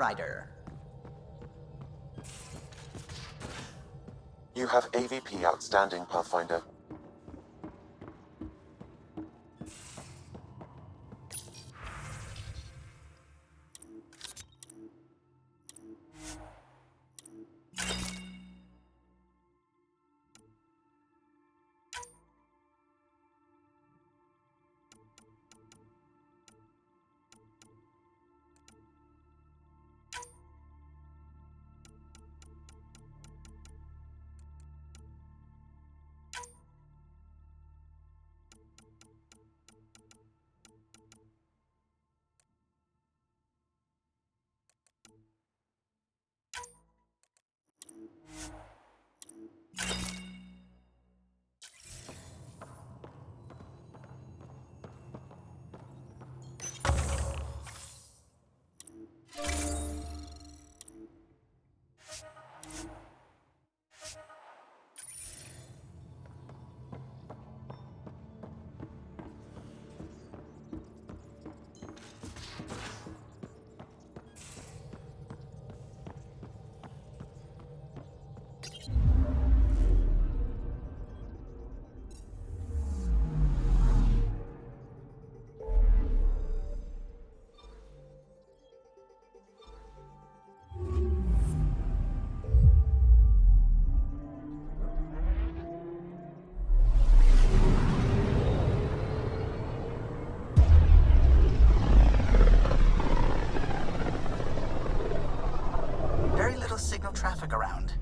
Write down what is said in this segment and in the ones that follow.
Rider. You have AVP outstanding, Pathfinder. Signal traffic around.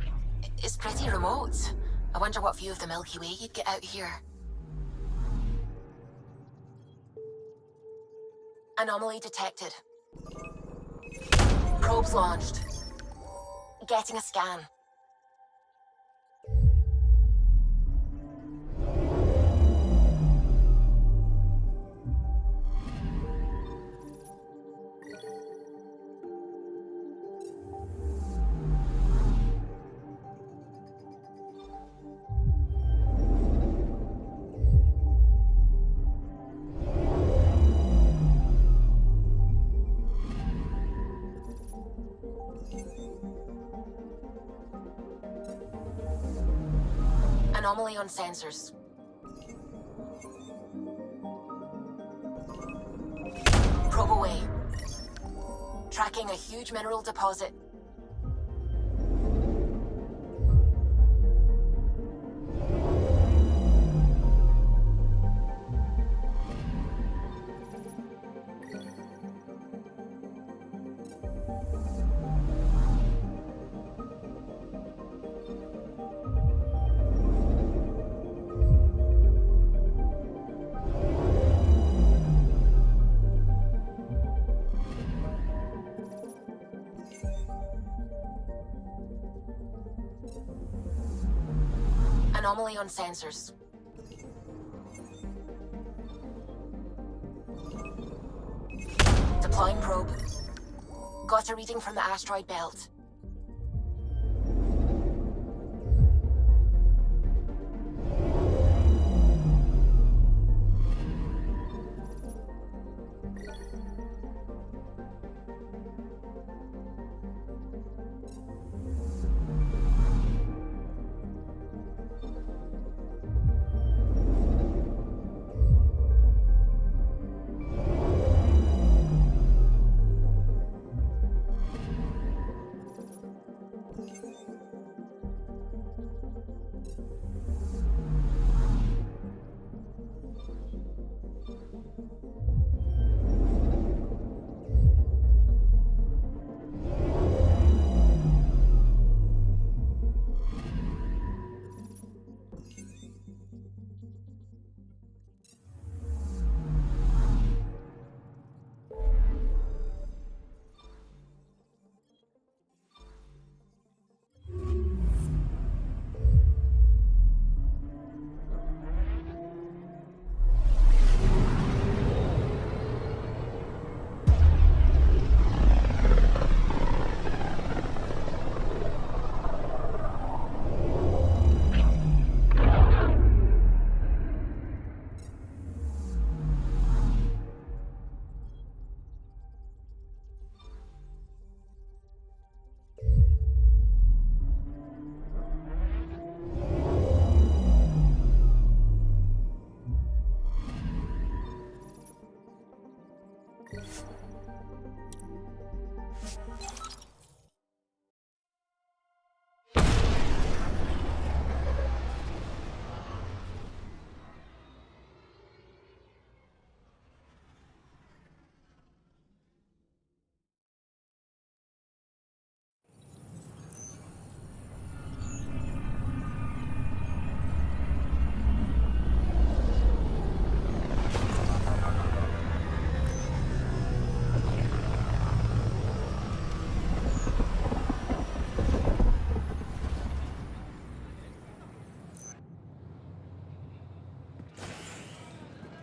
It's pretty remote. I wonder what view of the Milky Way you'd get out here. Anomaly detected. Probes launched. Getting a scan. Anomaly on sensors. Probe away. Tracking a huge mineral deposit. Anomaly on sensors. Deploying probe. Got a reading from the asteroid belt.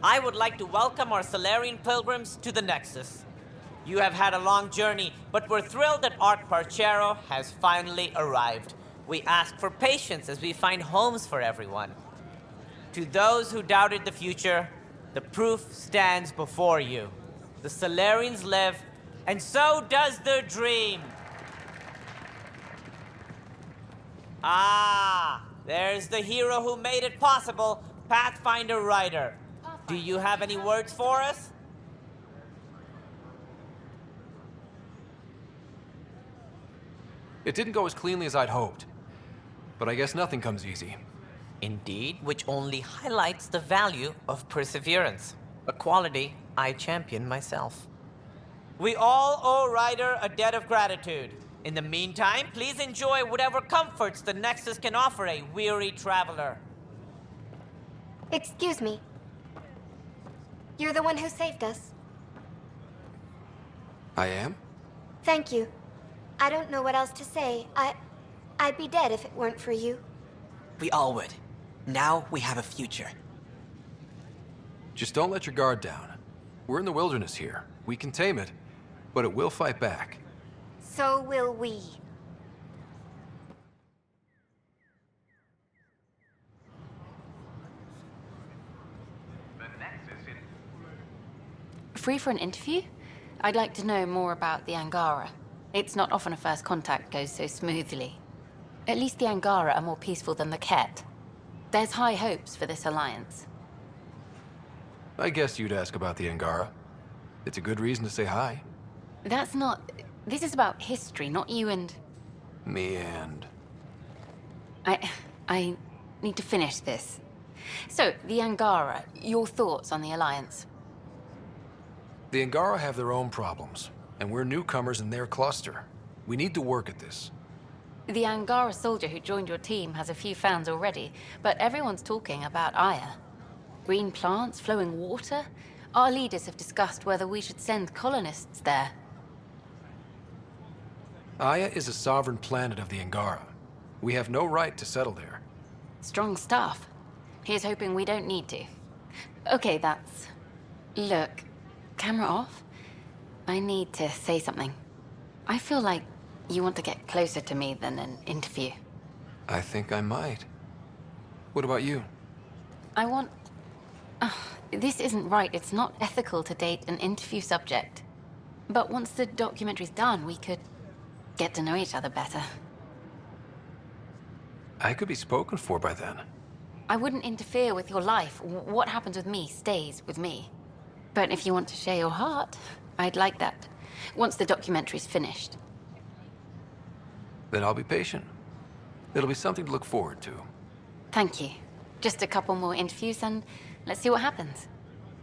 I would like to welcome our Solarian pilgrims to the Nexus. You have had a long journey, but we're thrilled that Ark Parchero has finally arrived. We ask for patience as we find homes for everyone. To those who doubted the future, the proof stands before you. The Solarians live, and so does their dream. Ah, there's the hero who made it possible, Pathfinder Ryder. Do you have any words for us? It didn't go as cleanly as I'd hoped. But I guess nothing comes easy. Indeed, which only highlights the value of perseverance, a quality I champion myself. We all owe Ryder a debt of gratitude. In the meantime, please enjoy whatever comforts the Nexus can offer a weary traveler. Excuse me. You're the one who saved us. I am? Thank you. I don't know what else to say. I'd be dead if it weren't for you. We all would. Now we have a future. Just don't let your guard down. We're in the wilderness here. We can tame it, but it will fight back. So will we. Free for an interview? I'd like to know more about the Angara. It's not often a first contact goes so smoothly. At least the Angara are more peaceful than the Ket. There's high hopes for this alliance. I guess you'd ask about the Angara. It's a good reason to say hi. That's not... This is about history, not you and... Me and... I need to finish this. So, the Angara, your thoughts on the alliance? The Angara have their own problems, and we're newcomers in their cluster. We need to work at this. The Angara soldier who joined your team has a few fans already, but everyone's talking about Aya. Green plants, flowing water? Our leaders have discussed whether we should send colonists there. Aya is a sovereign planet of the Angara. We have no right to settle there. Strong stuff. Here's hoping we don't need to. Okay, that's... Look, camera off. I need to say something. I feel like you want to get closer to me than an interview. I think I might. What about you? I want... this isn't right. It's not ethical to date an interview subject. But once the documentary's done, we could get to know each other better. I could be spoken for by then. I wouldn't interfere with your life. What happens with me stays with me. But if you want to share your heart, I'd like that. Once the documentary's finished. Then I'll be patient. It'll be something to look forward to. Thank you. Just a couple more interviews and let's see what happens.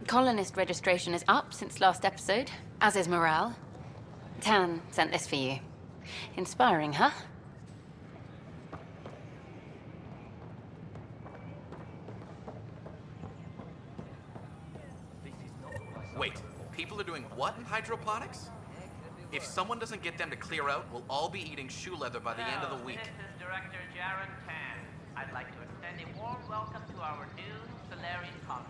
Colonist registration is up since last episode, as is morale. Tan sent this for you. Inspiring, huh? Wait, people are doing what in hydroponics? If someone doesn't get them to clear out, we'll all be eating shoe leather by the end of the week. This is Director Jaron Tan. I'd like to extend a warm welcome to our new Solarian colony.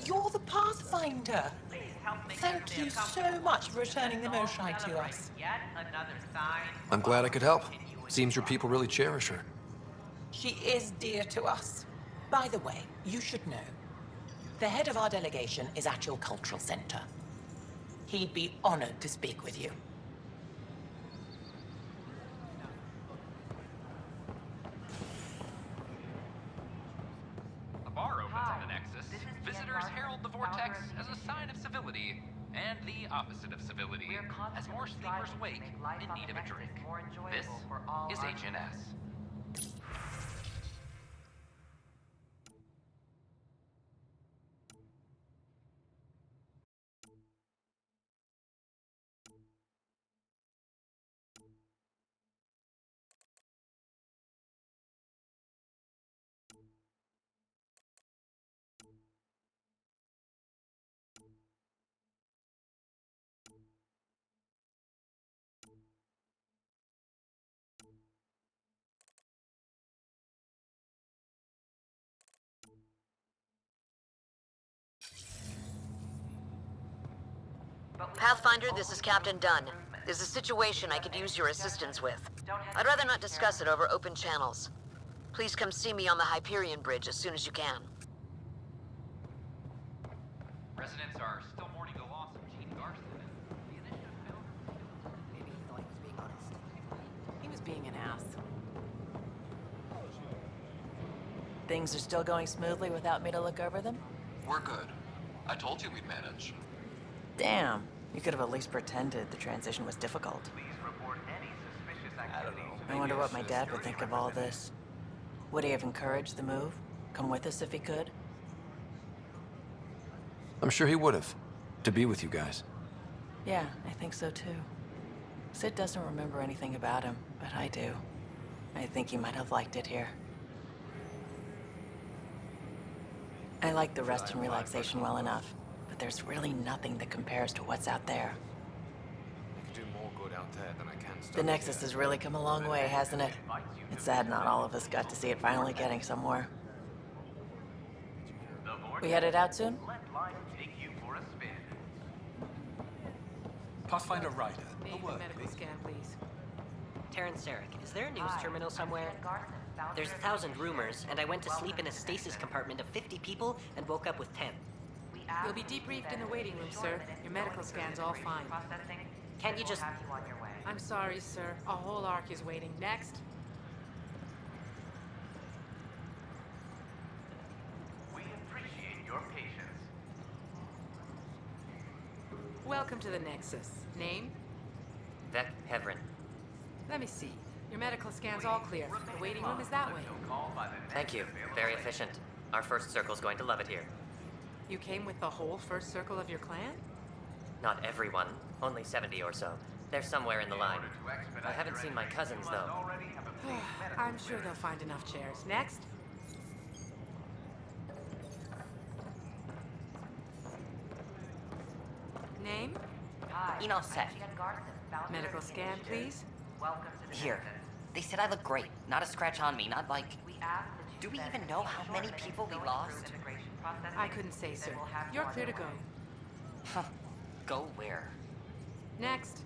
You're the Pathfinder. Please help make Thank this day you a so comfortable much for returning the one. Noshai to us. Yet another sign I'm glad I could help. Seems your people really cherish her. She is dear to us. By the way, you should know. The head of our delegation is at your cultural center. He'd be honored to speak with you. A bar opens in the Nexus. Visitors herald the vortex as a sign of civility and the opposite of civility, as more sleepers wake in need of a drink. This is HNS. Pathfinder, this is Captain Dunn. There's a situation I could use your assistance with. I'd rather not discuss it over open channels. Please come see me on the Hyperion Bridge as soon as you can. Residents are still mourning the loss of Gene Garson. The initiative failed. Maybe he thought he was being honest. He was being an ass. Things are still going smoothly without me to look over them? We're good. I told you we'd manage. Damn. You could have at least pretended the transition was difficult. I wonder what my dad would think of all this. Would he have encouraged the move? Come with us if he could? I'm sure he would have. To be with you guys. Yeah, I think so too. Sid doesn't remember anything about him, but I do. I think he might have liked it here. I like the rest and relaxation well enough, but there's really nothing that compares to what's out there. I can do more good out there than I can The Nexus has really come a long way, hasn't it? It's sad not all of us got to see it finally getting somewhere. We headed out soon? Pathfinder Ryder, Name a word, medical please. scan, please. Terrence Sarek, is there a news terminal somewhere? There's 1,000 rumors, and I went to sleep in a stasis compartment of 50 people and woke up with 10. You'll be debriefed in the waiting room, sir. Your medical scan's all fine. Can't you just... I'm sorry, sir. A whole Ark is waiting. Next. We appreciate your patience. Welcome to the Nexus. Name? Vec Heverin. Let me see. Your medical scan's all clear. The waiting room is that way. Thank you. Very efficient. Our first circle's going to love it here. You came with the whole first circle of your clan? Not everyone. Only 70 or so. They're somewhere in the line. I haven't seen my cousins, though. I'm sure they'll find enough chairs. Next. Name? Seth. Medical scan, please. Here. They said I look great. Not a scratch on me. Not like... Do we even know how many people we lost? I couldn't say, sir. You're clear to go. Huh. Go where? Next.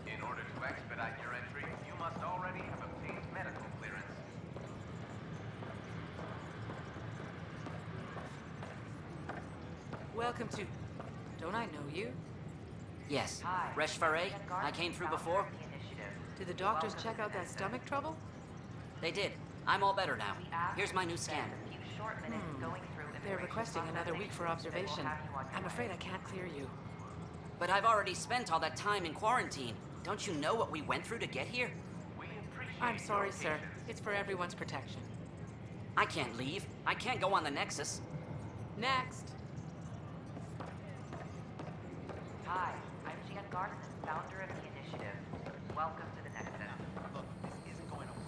In order to expedite your entry, you must already have obtained medical clearance. Welcome to... Don't I know you? Yes. Resh Faray? I came through before? Did the doctors check out that stomach trouble? They did. I'm all better now. Here's my new scan. They're requesting another week for observation. I'm afraid I can't clear you. But I've already spent all that time in quarantine. Don't you know what we went through to get here? I'm sorry, sir. It's for everyone's protection. I can't leave. I can't go on the Nexus. Next. Hi, I'm Jan Garson, founder of the initiative. Welcome to the Nexus. Look, this isn't going to work.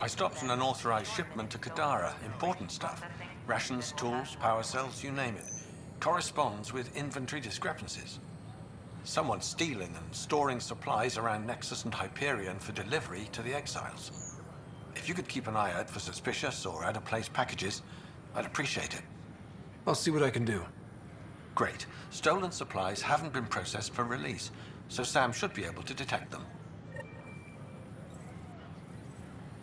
I stopped an unauthorized shipment to Kadara. Important stuff. Rations, tools, power cells, you name it. Corresponds with inventory discrepancies. Someone's stealing and storing supplies around Nexus and Hyperion for delivery to the exiles. If you could keep an eye out for suspicious or out-of-place packages, I'd appreciate it. I'll see what I can do. Great. Stolen supplies haven't been processed for release, so Sam should be able to detect them.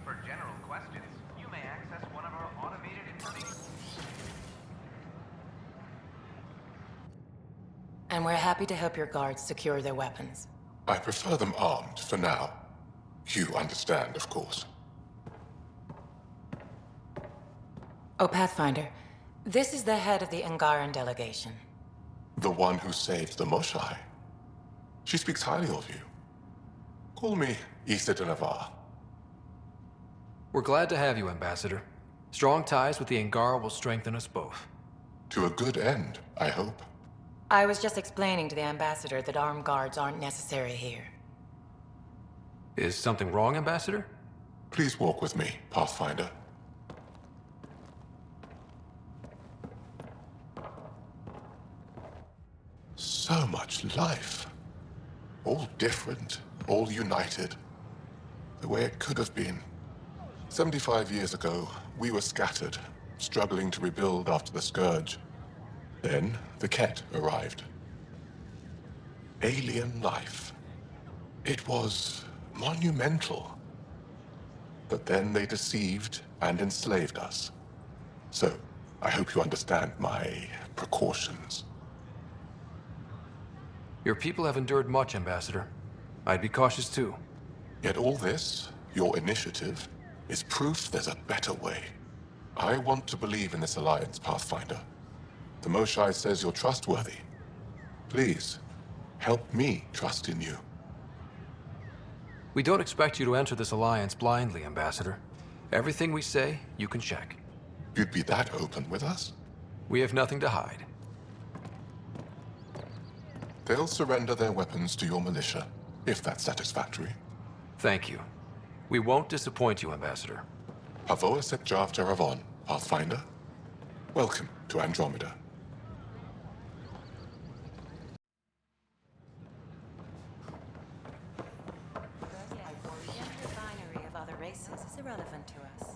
For general questions, you may access one of our automated information. And we're happy to help your guards secure their weapons. I prefer them armed for now. You understand, of course. Oh, Pathfinder, This is the head of the Angaran delegation. The one who saved the Moshai. She speaks highly of you. Call me Issa de Navarre. We're glad to have you, Ambassador. Strong ties with the Angara will strengthen us both. To a good end, I hope. I was just explaining to the Ambassador that armed guards aren't necessary here. Is something wrong, Ambassador? Please walk with me, Pathfinder. So much life. All different, all united. The way it could have been. 75 years ago, we were scattered, struggling to rebuild after the Scourge. Then, the Ket arrived. Alien life. It was monumental. But then they deceived and enslaved us. So, I hope you understand my precautions. Your people have endured much, Ambassador. I'd be cautious too. Yet all this, your initiative, is proof there's a better way. I want to believe in this alliance, Pathfinder. The Moshai says you're trustworthy. Please, help me trust in you. We don't expect you to enter this alliance blindly, Ambassador. Everything we say, you can check. You'd be that open with us? We have nothing to hide. They'll surrender their weapons to your militia, if that's satisfactory. Thank you. We won't disappoint you, Ambassador. Havoa Sek Jav Jaravon, Pathfinder. Welcome to Andromeda. Binary of other races is irrelevant to us.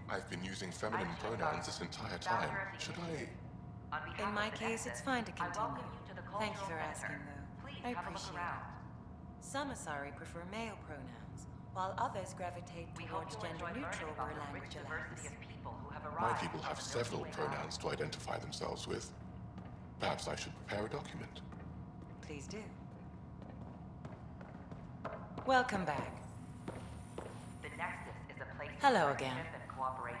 I've been using feminine pronouns this entire time. Should I... In my case, it's fine to continue. Thank you for asking, though. I appreciate it. Some Asari prefer male pronouns, while others gravitate towards gender-neutral where language allows. My people have several pronouns to identify themselves with. Perhaps I should prepare a document. Please do. Welcome back. The Nexus is a place Hello of again. friendship and cooperation.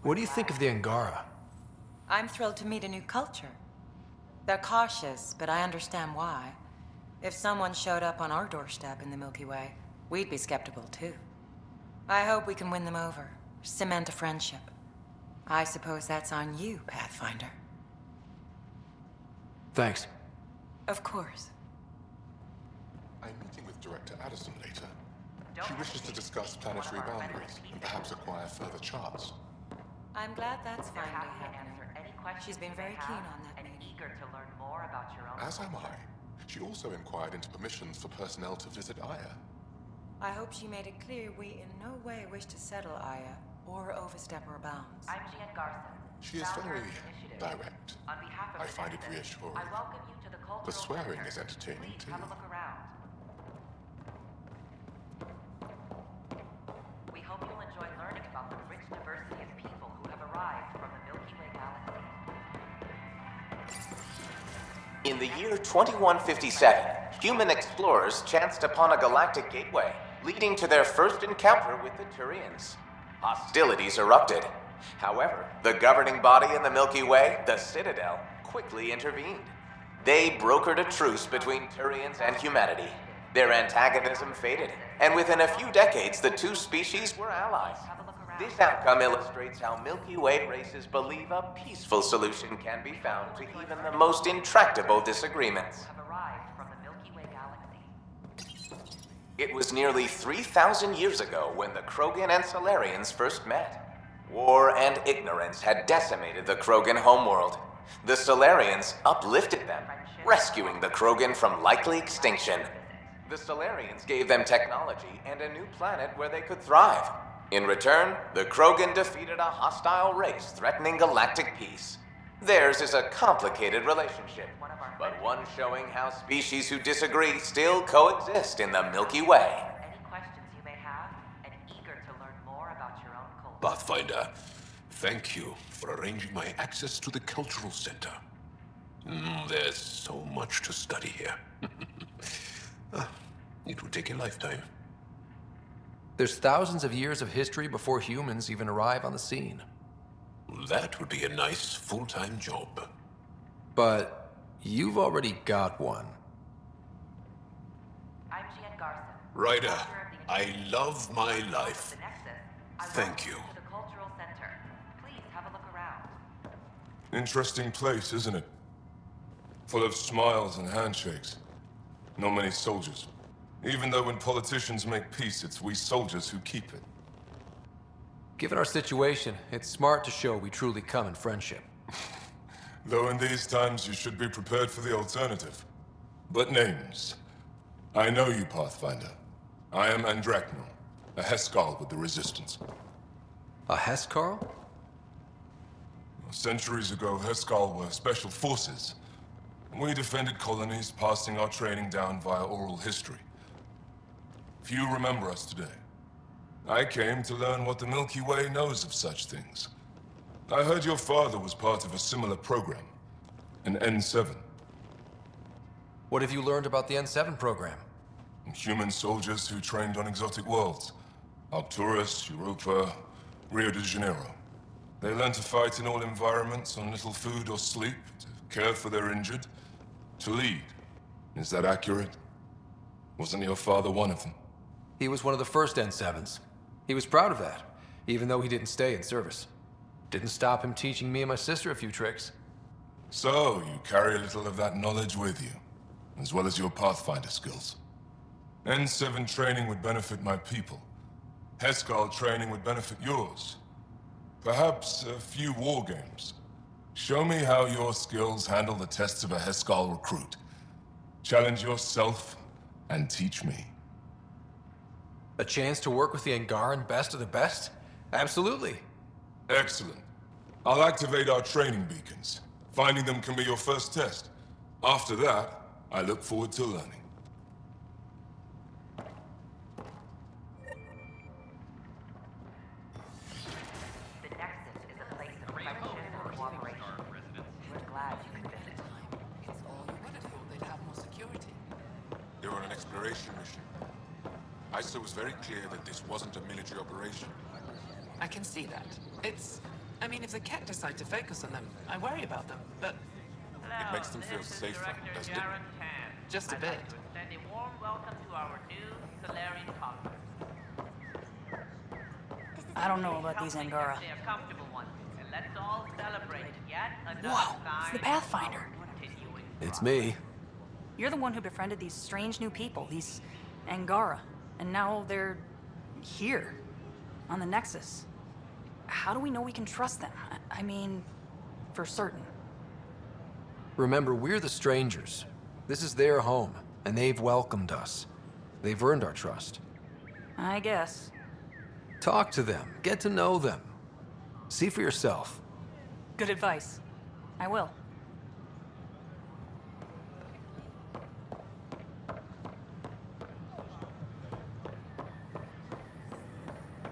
What do you think of the Angara? I'm thrilled to meet a new culture. They're cautious, but I understand why. If someone showed up on our doorstep in the Milky Way, we'd be skeptical too. I hope we can win them over, cement a friendship. I suppose that's on you, Pathfinder. Thanks. Of course. I'm meeting with Director Addison later. She wishes to discuss planetary boundaries and perhaps acquire further charts. I'm glad that's finally happening. She's been very keen on that meeting. Eager to learn more about your own. As am I. She also inquired into permissions for personnel to visit Aya. I hope she made it clear we in no way wish to settle Aya or overstep our bounds. I'm Jan Garson. She is very direct. On behalf of I the find it Nexus, reassuring. I welcome you to the cultural The swearing center. is entertaining Please too. have a look around. We hope you'll enjoy learning about the rich diversity of people who have arrived from the Milky Way galaxy. In the year 2157, human explorers chanced upon a galactic gateway, leading to their first encounter with the Turians. Hostilities erupted. However, the governing body in the Milky Way, the Citadel, quickly intervened. They brokered a truce between Turians and humanity. Their antagonism faded, and within a few decades, the two species were allies. This outcome illustrates how Milky Way races believe a peaceful solution can be found to even the most intractable disagreements. It was nearly 3,000 years ago when the Krogan and Solarians first met. War and ignorance had decimated the Krogan homeworld. The Solarians uplifted them, rescuing the Krogan from likely extinction. The Solarians gave them technology and a new planet where they could thrive. In return, the Krogan defeated a hostile race threatening galactic peace. Theirs is a complicated relationship, but one showing how species who disagree still coexist in the Milky Way. Any questions you may have, and eager to learn more about your own culture. Pathfinder, thank you for arranging my access to the cultural center. There's so much to study here. It will take a lifetime. There's thousands of years of history before humans even arrive on the scene. That would be a nice full-time job. But you've already got one. I'm Gian Garson. Ryder, I love my life. Thank you. To the cultural center. Please have a look around. Interesting place, isn't it? Full of smiles and handshakes. Not many soldiers. Even though when politicians make peace, it's we soldiers who keep it. Given our situation, it's smart to show we truly come in friendship. Though in these times you should be prepared for the alternative. But names. I know you, Pathfinder. I am Andromeda, a Heskal with the Resistance. A Heskal? Centuries ago, Heskal were special forces. We defended colonies, passing our training down via oral history. Few remember us today. I came to learn what the Milky Way knows of such things. I heard your father was part of a similar program, an N7. What have you learned about the N7 program? Human soldiers who trained on exotic worlds. Arcturus, Europa, Rio de Janeiro. They learn to fight in all environments on little food or sleep, to care for their injured, to lead. Is that accurate? Wasn't your father one of them? He was one of the first N7s. He was proud of that, even though he didn't stay in service. Didn't stop him teaching me and my sister a few tricks. So, you carry a little of that knowledge with you, as well as your Pathfinder skills. N7 training would benefit my people. Heskal training would benefit yours. Perhaps a few war games. Show me how your skills handle the tests of a Heskal recruit. Challenge yourself and teach me. A chance to work with the Angaran best of the best? Absolutely. Excellent. I'll activate our training beacons. Finding them can be your first test. After that, I look forward to learning. The Nexus is a place of friendship and cooperation. We're glad you could visit. It's all wonderful. They'd have more security. You're on an exploration mission. ISA was very clear that this wasn't a military operation. I can see that. I mean, if the Ket decide to focus on them, I worry about them, but... It makes them feel safer, doesn't it? Just a bit. Extend a warm welcome to our new Solarian conquerors. I don't know about these Angara. They're comfortable ones, and let's all celebrate yet another Whoa, it's the Pathfinder. It's me. You're the one who befriended these strange new people, these Angara. And now they're here, on the Nexus. How do we know we can trust them? I mean, for certain. Remember, we're the strangers. This is their home, and they've welcomed us. They've earned our trust. I guess. Talk to them. Get to know them. See for yourself. Good advice. I will.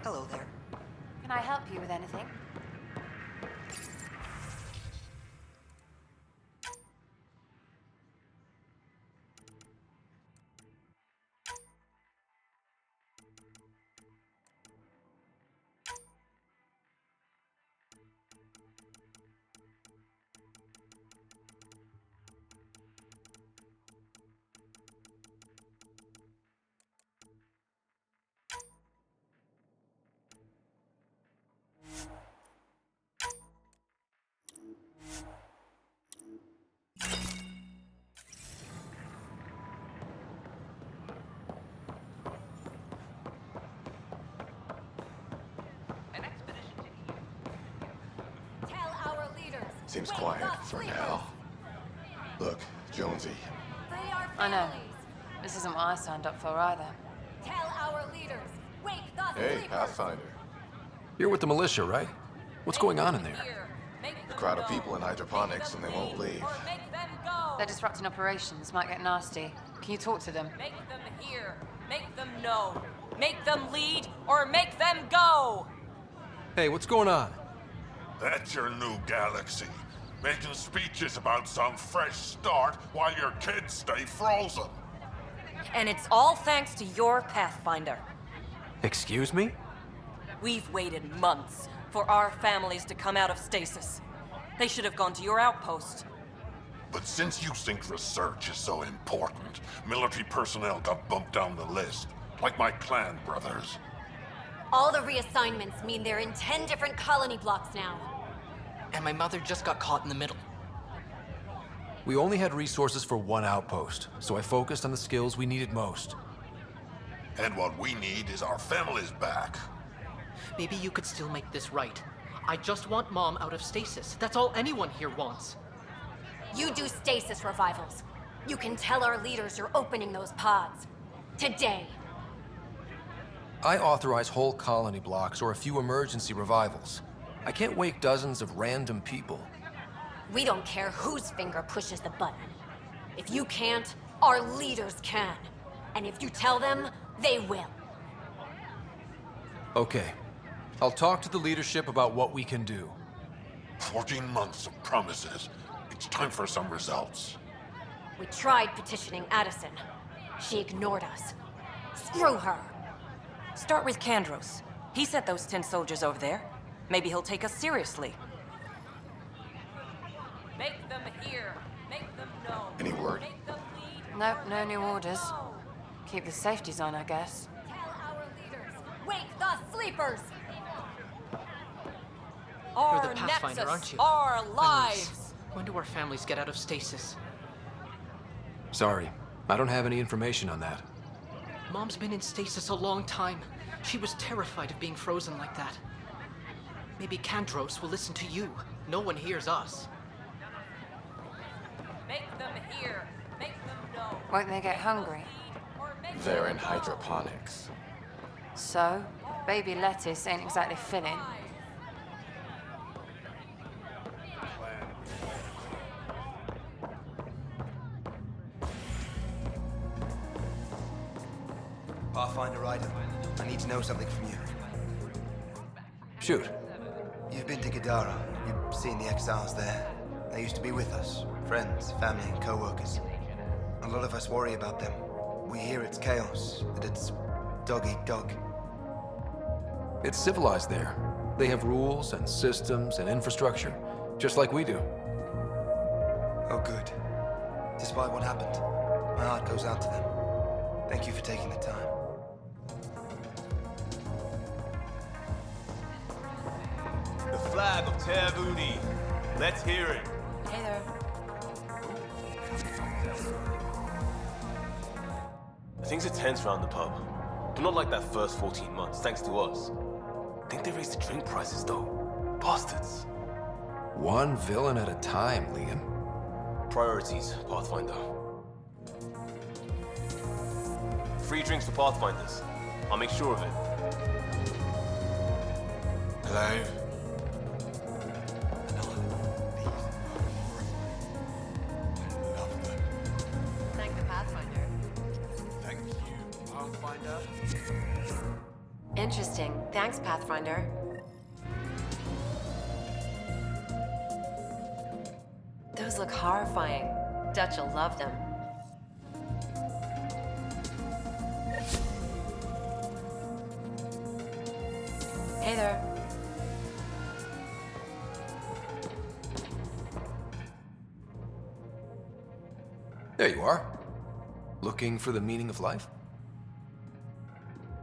Hello there. Can I help you with anything? Seems quiet for now. Look, Jonesy. I know. This isn't what I signed up for either. Tell our leaders. Wake the Hey, sleepers. Pathfinder. You're with the militia, right? What's going on in there? A crowd of people in hydroponics and they won't leave. They're disrupting operations. Might get nasty. Can you talk to them? Make them hear. Make them know. Make them lead or make them go. Hey, what's going on? That's your new galaxy. Making speeches about some fresh start while your kids stay frozen. And it's all thanks to your Pathfinder. Excuse me? We've waited months, for our families to come out of stasis. They should have gone to your outpost. But since you think research is so important, military personnel got bumped down the list. Like my clan brothers. All the reassignments mean they're in 10 different colony blocks now. And my mother just got caught in the middle. We only had resources for one outpost, so I focused on the skills we needed most. And what we need is our families back. Maybe you could still make this right. I just want Mom out of stasis. That's all anyone here wants. You do stasis revivals. You can tell our leaders you're opening those pods. Today. I authorize whole colony blocks or a few emergency revivals. I can't wake dozens of random people. We don't care whose finger pushes the button. If you can't, our leaders can. And if you tell them, they will. Okay. I'll talk to the leadership about what we can do. 14 months of promises. It's time for some results. We tried petitioning Addison. She ignored us. Screw her. Start with Kandros. He sent those 10 soldiers over there. Maybe he'll take us seriously. Make them hear. Make them know. Any word? Make them lead. Nope, no new orders. Keep the safeties on, I guess. Tell our leaders. Wake the sleepers! Our You're the Pathfinder, Nexus, aren't you? our Memories. lives. When do our families get out of stasis? Sorry, I don't have any information on that. Mom's been in stasis a long time. She was terrified of being frozen like that. Maybe Kandros will listen to you. No one hears us. Make them hear. Make them know. Won't they get hungry? They're in hydroponics. So, baby lettuce ain't exactly filling. Pathfinder Ryder, I need to know something from you. Shoot. You've been to Kadara. You've seen the exiles there. They used to be with us. Friends, family, and co-workers. A lot of us worry about them. We hear it's chaos, that it's dog-eat-dog. It's civilized there. They have rules and systems and infrastructure, just like we do. Oh, good. Despite what happened, my heart goes out to them. Thank you for taking the time. The flag of Tervuni. Let's hear it. Hey there. Things are tense around the pub. But not like that first 14 months, thanks to us. Think they raised the drink prices, though. Bastards. One villain at a time, Liam. Priorities, Pathfinder. Free drinks for Pathfinders. I'll make sure of it. Hello? Thank the Pathfinder. Thank you, Pathfinder. Interesting. Thanks, Pathfinder. Those look horrifying. Dutch will love them. Hey there. There you are. Looking for the meaning of life?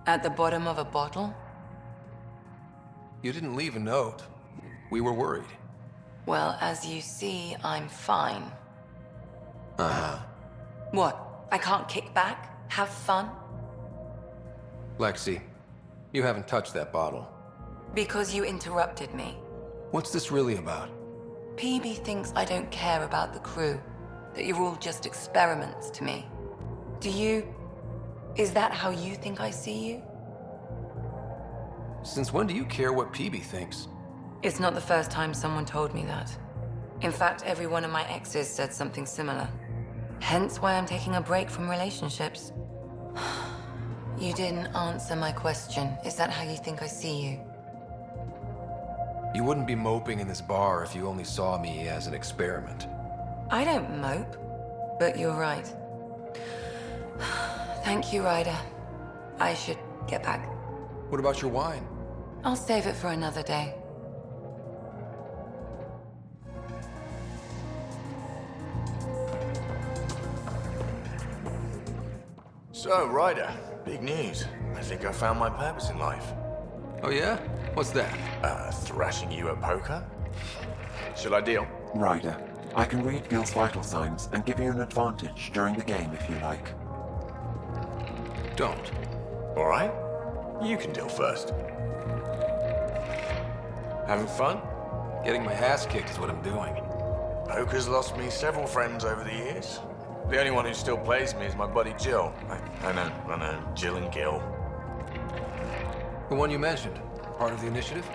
At the bottom of a bottle? You didn't leave a note. We were worried. Well, as you see, I'm fine. Uh-huh. What? I can't kick back? Have fun? Lexi, you haven't touched that bottle. Because you interrupted me. What's this really about? PB thinks I don't care about the crew. That you're all just experiments to me. Do you... Is that how you think I see you? Since when do you care what PB thinks? It's not the first time someone told me that. In fact, every one of my exes said something similar. Hence why I'm taking a break from relationships. You didn't answer my question. Is that how you think I see you? You wouldn't be moping in this bar if you only saw me as an experiment. I don't mope, but you're right. Thank you, Ryder. I should get back. What about your wine? I'll save it for another day. So, Ryder, big news. I think I found my purpose in life. Oh yeah? What's that? Thrashing you at poker? Shall I deal? Ryder, I can read Gil's vital signs and give you an advantage during the game if you like. Don't. All right. You can deal first. Having fun? Getting my ass kicked is what I'm doing. Poker's lost me several friends over the years. The only one who still plays me is my buddy Jill. I know. Jill and Gil. The one you mentioned. Part of the initiative?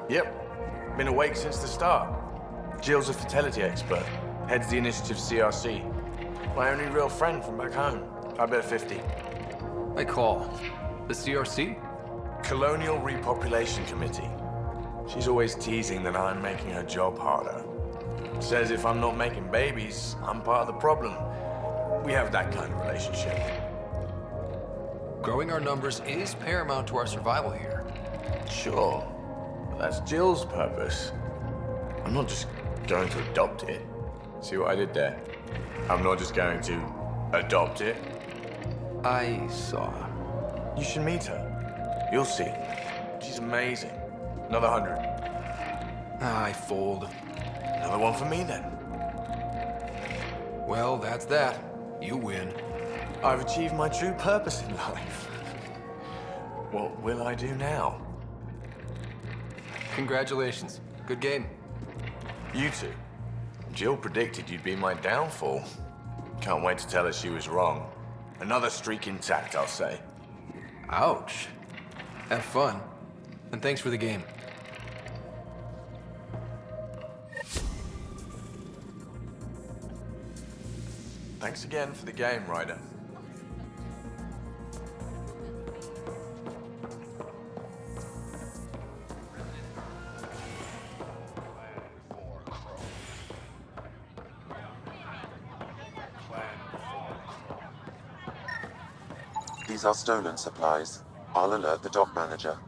Yep. Been awake since the start. Jill's a fertility expert. Heads the initiative CRC. My only real friend from back home. I bet 50. I call. The CRC? Colonial Repopulation Committee. She's always teasing that I'm making her job harder. Says if I'm not making babies, I'm part of the problem. We have that kind of relationship. Growing our numbers is paramount to our survival here. Sure. But that's Jill's purpose. I'm not just going to adopt it. See what I did there? I'm not just going to adopt it. I saw. You should meet her. You'll see. She's amazing. Another 100. I fold. Another one for me, then. Well, that's that. You win. I've achieved my true purpose in life. What will I do now? Congratulations. Good game. You two. Jill predicted you'd be my downfall. Can't wait to tell her she was wrong. Another streak intact, I'll say. Ouch. Have fun. And thanks for the game. Thanks again for the game, Ryder. These are stolen supplies. I'll alert the dock manager.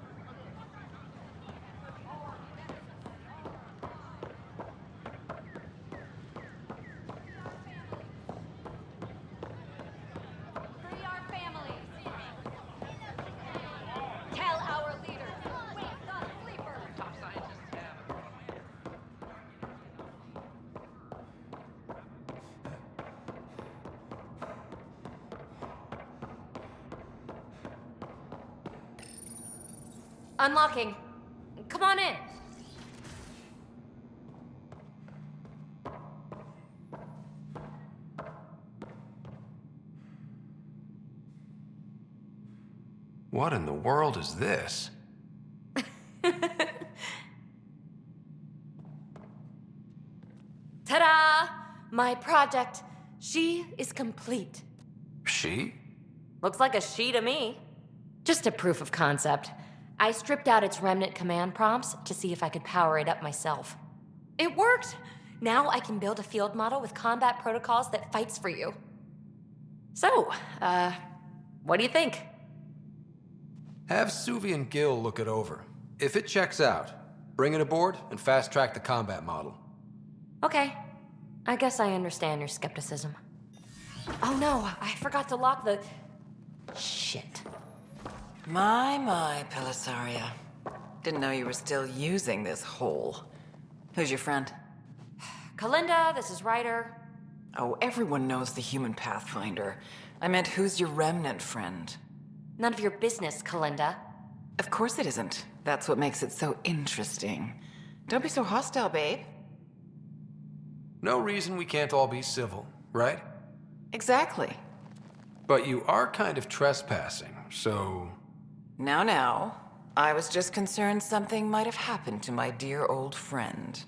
Unlocking. Come on in. What in the world is this? Ta-da! My project. She is complete. She? Looks like a she to me. Just a proof of concept. I stripped out its remnant command prompts to see if I could power it up myself. It worked! Now I can build a field model with combat protocols that fights for you. So, what do you think? Have Suvi and Gil look it over. If it checks out, bring it aboard and fast-track the combat model. Okay. I guess I understand your skepticism. Oh no, I forgot to lock the... Shit. My, Pellisaria. Didn't know you were still using this hole. Who's your friend? Kalinda, this is Ryder. Oh, everyone knows the human Pathfinder. I meant, who's your remnant friend? None of your business, Kalinda. Of course it isn't. That's what makes it so interesting. Don't be so hostile, babe. No reason we can't all be civil, right? Exactly. But you are kind of trespassing, so... Now. I was just concerned something might have happened to my dear old friend.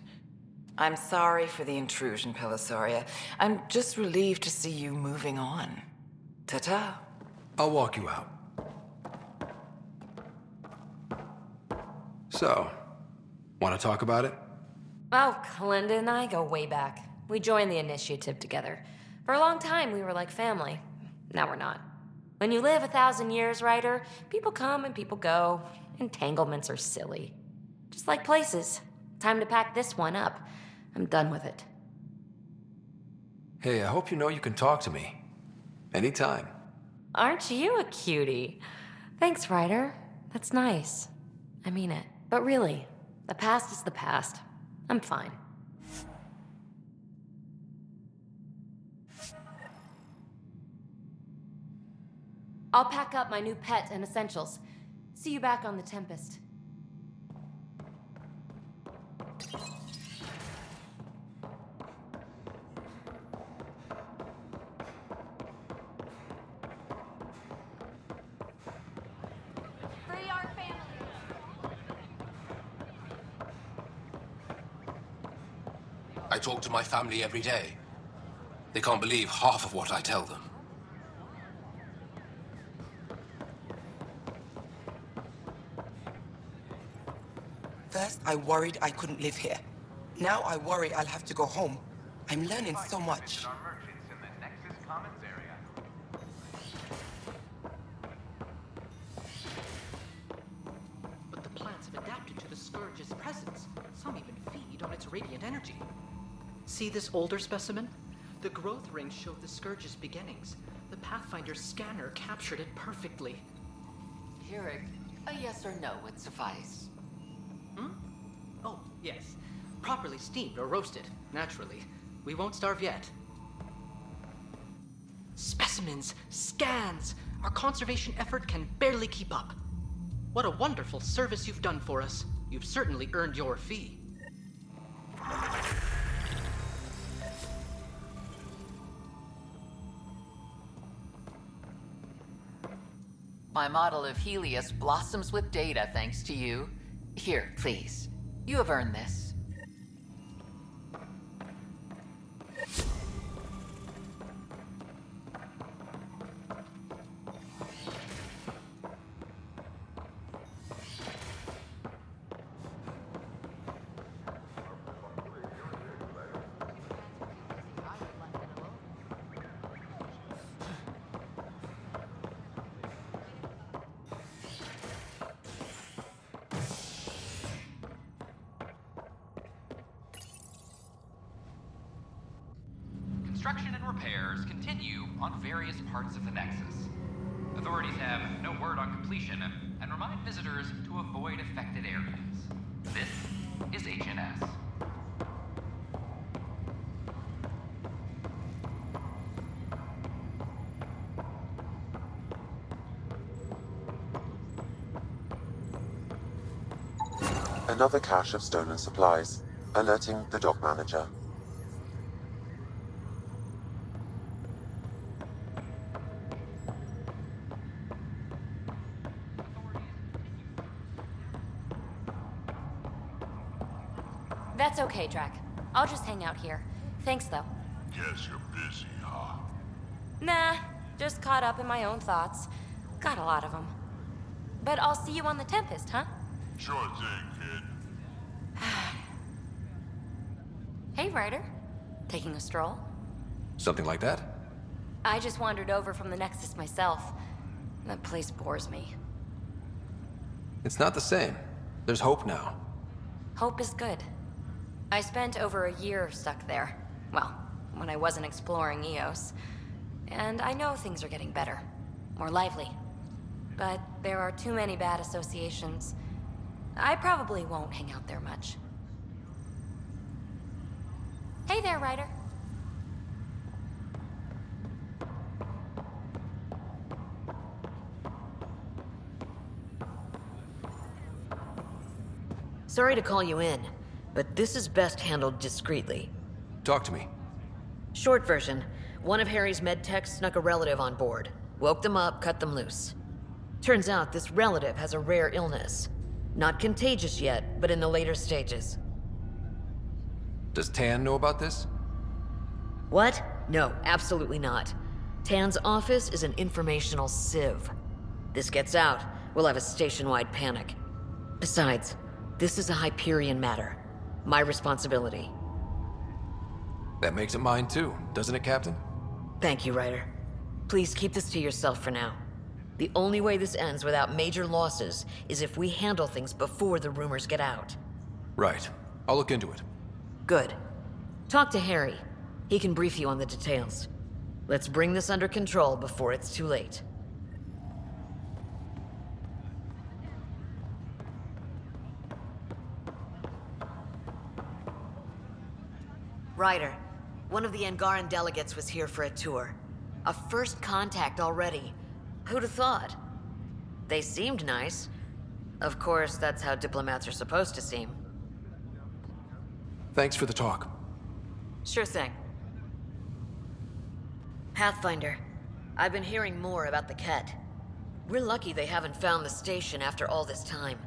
I'm sorry for the intrusion, Pellisaria. I'm just relieved to see you moving on. Ta-ta. I'll walk you out. So, want to talk about it? Oh, Kalinda and I go way back. We joined the initiative together. For a long time, we were like family. Now we're not. When you live 1,000 years, Ryder, people come and people go. Entanglements are silly. Just like places. Time to pack this one up. I'm done with it. Hey, I hope you know you can talk to me. Anytime. Aren't you a cutie? Thanks, Ryder. That's nice. I mean it. But really, the past is the past. I'm fine. I'll pack up my new pet and essentials. See you back on the Tempest. Free our family. I talk to my family every day. They can't believe half of what I tell them. First, I worried I couldn't live here. Now I worry I'll have to go home. I'm learning so much. But the plants have adapted to the Scourge's presence. Some even feed on its radiant energy. See this older specimen? The growth rings showed the Scourge's beginnings. The Pathfinder's scanner captured it perfectly. Keurig, a yes or no would suffice. Oh, yes. Properly steamed or roasted, naturally. We won't starve yet. Specimens, scans! Our conservation effort can barely keep up. What a wonderful service you've done for us. You've certainly earned your fee. My model of Helios blossoms with data thanks to you. Here, please. You have earned this. Construction and repairs continue on various parts of the Nexus. Authorities have no word on completion and remind visitors to avoid affected areas. This is HNS. Another cache of stolen supplies, alerting the dock manager. That's okay, Drac. I'll just hang out here. Thanks, though. Guess you're busy, huh? Nah, just caught up in my own thoughts. Got a lot of them. But I'll see you on the Tempest, huh? Sure thing, kid. Hey, Ryder. Taking a stroll? Something like that? I just wandered over from the Nexus myself. That place bores me. It's not the same. There's hope now. Hope is good. I spent over a year stuck there. Well, when I wasn't exploring Eos. And I know things are getting better. More lively. But there are too many bad associations. I probably won't hang out there much. Hey there, Ryder. Sorry to call you in, but this is best handled discreetly. Talk to me. Short version, one of Harry's medtechs snuck a relative on board. Woke them up, cut them loose. Turns out this relative has a rare illness. Not contagious yet, but in the later stages. Does Tan know about this? What? No, absolutely not. Tan's office is an informational sieve. This gets out, we'll have a station-wide panic. Besides, this is a Hyperion matter. My responsibility. That makes it mine too, doesn't it, Captain? Thank you, Ryder. Please keep this to yourself for now. The only way this ends without major losses is if we handle things before the rumors get out. Right. I'll look into it. Good. Talk to Harry. He can brief you on the details. Let's bring this under control before it's too late. Ryder, one of the Angaran delegates was here for a tour. A first contact already. Who'd have thought? They seemed nice. Of course, that's how diplomats are supposed to seem. Thanks for the talk. Sure thing. Pathfinder, I've been hearing more about the Ket. We're lucky they haven't found the station after all this time.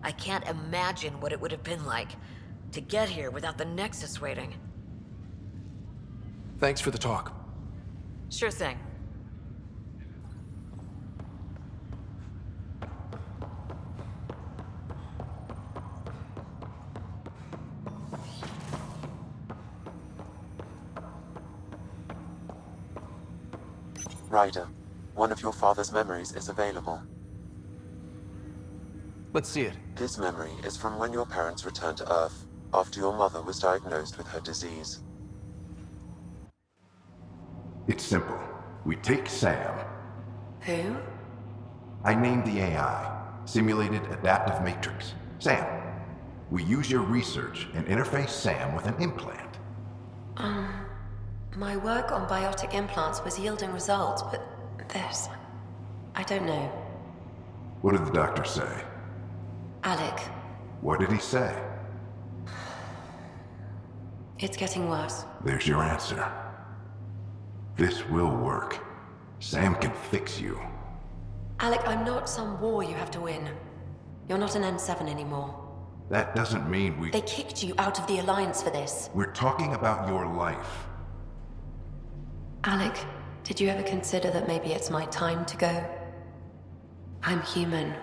I can't imagine what it would have been like to get here without the Nexus waiting. Thanks for the talk. Sure thing. Ryder, one of your father's memories is available. Let's see it. This memory is from when your parents returned to Earth, after your mother was diagnosed with her disease. It's simple. We take Sam. Who? I named the AI, Simulated Adaptive Matrix. Sam. We use your research and interface Sam with an implant. My work on biotic implants was yielding results, but this... I don't know. What did the doctor say? Alec, What did he say? it's getting worse. There's your answer. This will work. Sam can fix you. Alec, I'm not some war you have to win. You're not an N7 anymore. That doesn't mean we... They kicked you out of the Alliance for this. We're talking about your life. Alec, did you ever consider that maybe it's my time to go? I'm human.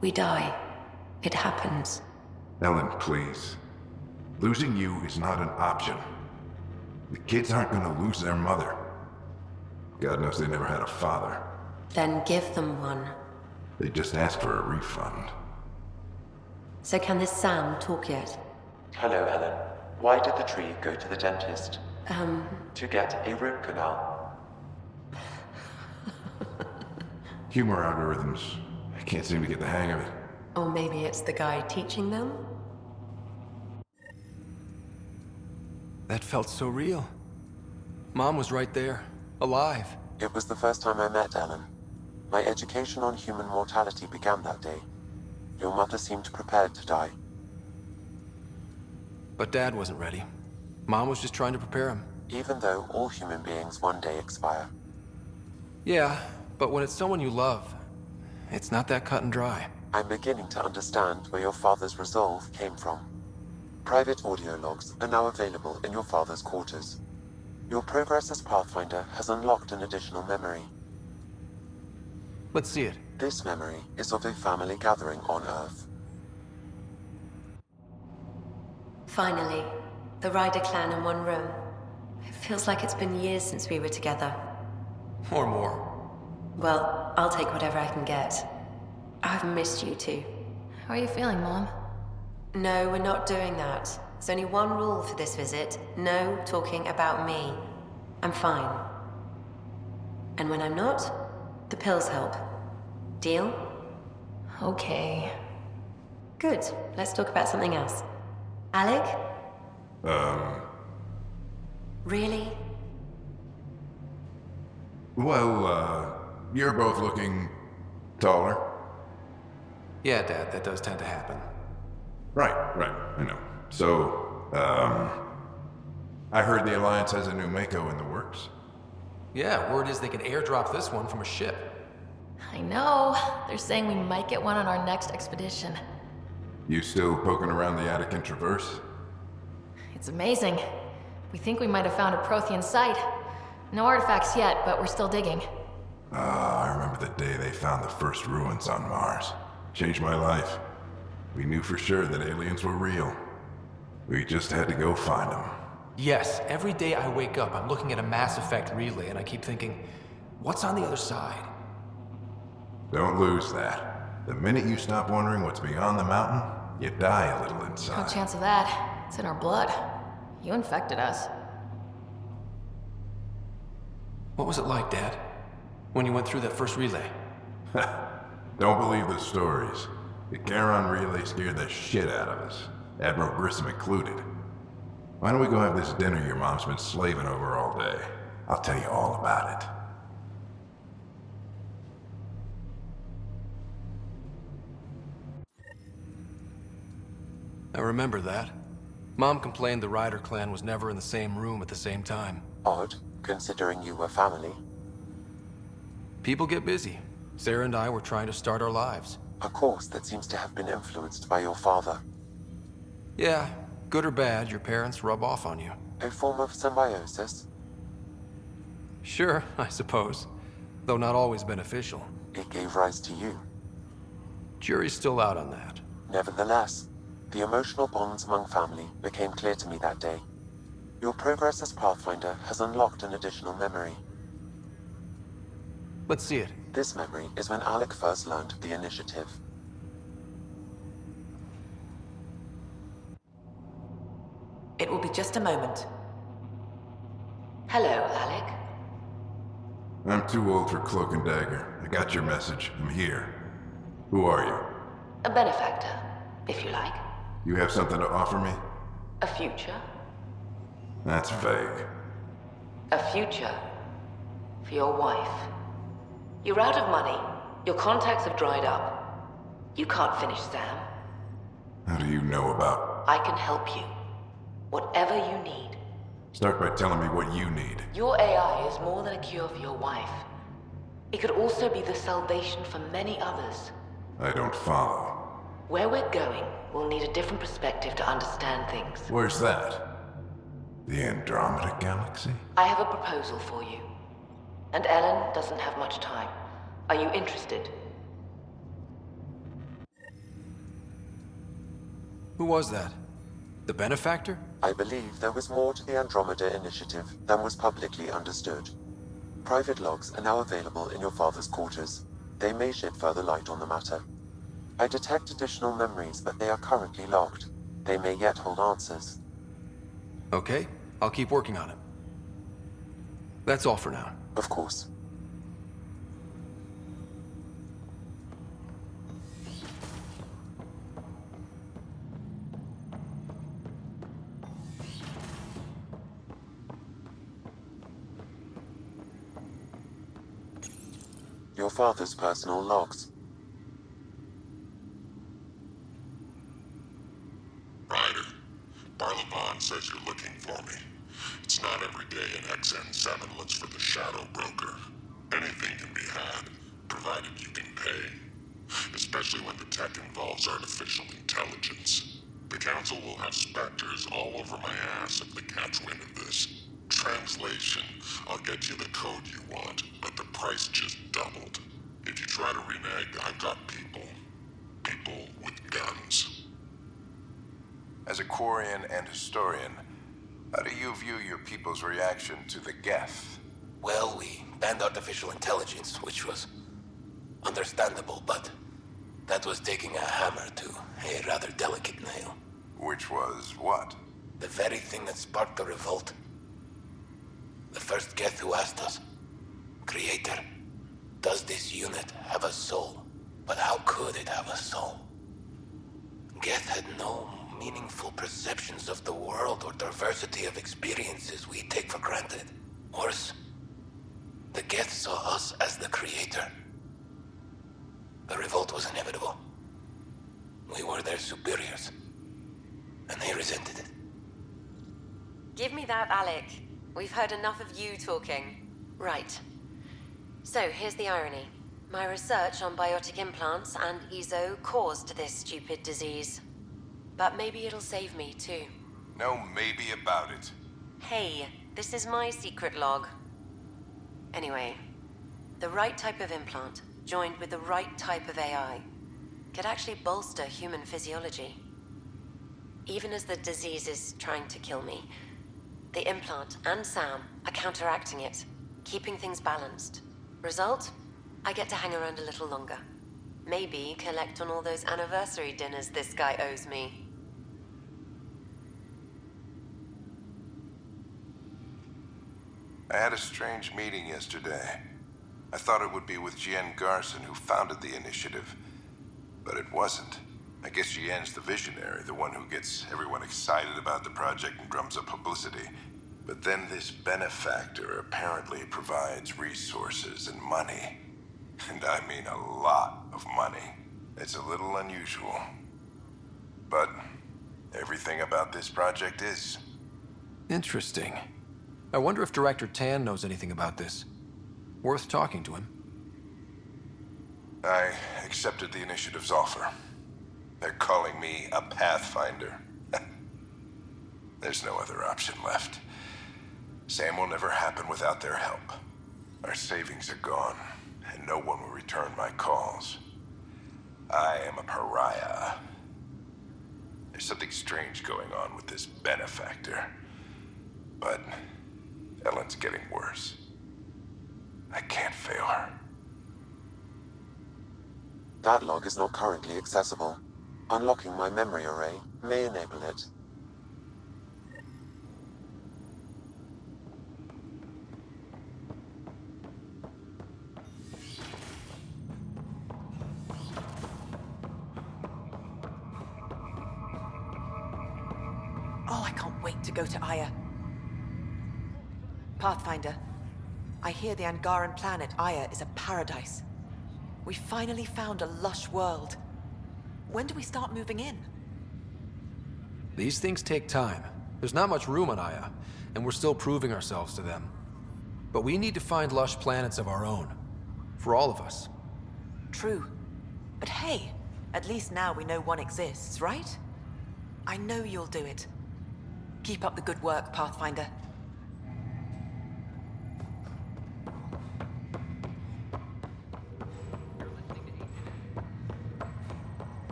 We die. It happens. Ellen, please. Losing you is not an option. The kids aren't gonna lose their mother. God knows they never had a father. Then give them one. They just asked for a refund. So can this Sam talk yet? Hello, Ellen. Why did the tree go to the dentist? To get a root canal. Humor algorithms. I can't seem to get the hang of it. Or maybe it's the guy teaching them? That felt so real. Mom was right there, alive. It was the first time I met Ellen. My education on human mortality began that day. Your mother seemed prepared to die. But Dad wasn't ready. Mom was just trying to prepare him. Even though all human beings one day expire. Yeah, but when it's someone you love, it's not that cut and dry. I'm beginning to understand where your father's resolve came from. Private audio logs are now available in your father's quarters. Your progress as Pathfinder has unlocked an additional memory. Let's see it. This memory is of a family gathering on Earth. Finally, the Ryder clan in one room. It feels like it's been years since we were together. Or more. Well, I'll take whatever I can get. I've missed you too. How are you feeling, Mom? No, we're not doing that. There's only one rule for this visit. No talking about me. I'm fine. And when I'm not, the pills help. Deal? Okay. Good. Let's talk about something else. Alec? Really? Well, you're both looking taller. Yeah, Dad, that does tend to happen. Right, I know. So, I heard the Alliance has a new Mako in the works. Yeah, word is they can airdrop this one from a ship. I know. They're saying we might get one on our next expedition. You still poking around the Attican Traverse? It's amazing. We think we might have found a Prothean site. No artifacts yet, but we're still digging. I remember the day they found the first ruins on Mars. Changed my life. We knew for sure that aliens were real. We just had to go find them. Yes, every day I wake up, I'm looking at a Mass Effect relay and I keep thinking, what's on the other side? Don't lose that. The minute you stop wondering what's beyond the mountain, you die a little No inside. chance of that. It's in our blood. You infected us. What was it like, Dad? When you went through that first relay? Don't believe the stories. The Charon relay scared the shit out of us. Admiral Grissom included. Why don't we go have this dinner your mom's been slaving over all day? I'll tell you all about it. I remember that. Mom complained the Ryder clan was never in the same room at the same time. Odd, considering you were family. People get busy. Sarah and I were trying to start our lives. A course that seems to have been influenced by your father. Yeah, good or bad, your parents rub off on you. A form of symbiosis? Sure, I suppose. Though not always beneficial. It gave rise to you. Jury's still out on that. Nevertheless, the emotional bonds among family became clear to me that day. Your progress as Pathfinder has unlocked an additional memory. Let's see it. This memory is when Alec first learned of the initiative. It will be just a moment. Hello, Alec. I'm too old for Cloak and Dagger. I got your message. I'm here. Who are you? A benefactor, if you like. You have something to offer me? A future. That's vague. A future. For your wife. You're out of money. Your contacts have dried up. You can't finish Sam. How do you know about... I can help you. Whatever you need. Start by telling me what you need. Your AI is more than a cure for your wife. It could also be the salvation for many others. I don't follow. Where we're going, we'll need a different perspective to understand things. Where's that? The Andromeda Galaxy? I have a proposal for you. And Ellen doesn't have much time. Are you interested? Who was that? The benefactor? I believe there was more to the Andromeda initiative than was publicly understood. Private logs are now available in your father's quarters. They may shed further light on the matter. I detect additional memories, but they are currently locked. They may yet hold answers. Okay, I'll keep working on it. That's all for now. Of course. Your father's personal logs. Ryder, Barlabon says you're looking for me. It's not every day an XN7 looks for the Shadow Broker. Anything can be had, provided you can pay. Especially when the tech involves artificial intelligence. The Council will have specters all over my ass if they catch wind of this. Translation, I'll get you the code you want, but the price just doubled. If you try to renege, I've got people. People with guns. As a Quarian and historian, how do you view your people's reaction to the Geth? Well, we banned artificial intelligence, which was understandable, but that was taking a hammer to a rather delicate nail. Which was what? The very thing that sparked the revolt. The first Geth who asked us, Creator, does this unit have a soul? But how could it have a soul? Geth had no meaningful perceptions of the world or diversity of experiences we take for granted. Worse, the Geth saw us as the Creator. The revolt was inevitable. We were their superiors, and they resented it. Give me that, Alec. We've heard enough of you talking. Right. So, here's the irony. My research on biotic implants and EZO caused this stupid disease. But maybe it'll save me, too. No maybe about it. Hey, this is my secret log. Anyway, the right type of implant, joined with the right type of AI, could actually bolster human physiology. Even as the disease is trying to kill me, the implant and Sam are counteracting it, keeping things balanced. Result? I get to hang around a little longer. Maybe collect on all those anniversary dinners this guy owes me. I had a strange meeting yesterday. I thought it would be with Jien Garson, who founded the initiative, but it wasn't. I guess Yen's the visionary, the one who gets everyone excited about the project and drums up publicity. But then this benefactor apparently provides resources and money. And I mean a lot of money. It's a little unusual. But everything about this project is. Interesting. I wonder if Director Tan knows anything about this. Worth talking to him. I accepted the initiative's offer. They're calling me a Pathfinder. There's no other option left. Sam will never happen without their help. Our savings are gone, and no one will return my calls. I am a pariah. There's something strange going on with this benefactor. But Ellen's getting worse. I can't fail her. That log is not currently accessible. Unlocking my memory array may enable it. Oh, I can't wait to go to Aya. Pathfinder, I hear the Angaran planet Aya is a paradise. We finally found a lush world. When do we start moving in? These things take time. There's not much room on Aya, and we're still proving ourselves to them. But we need to find lush planets of our own. For all of us. True. But hey, at least now we know one exists, right? I know you'll do it. Keep up the good work, Pathfinder.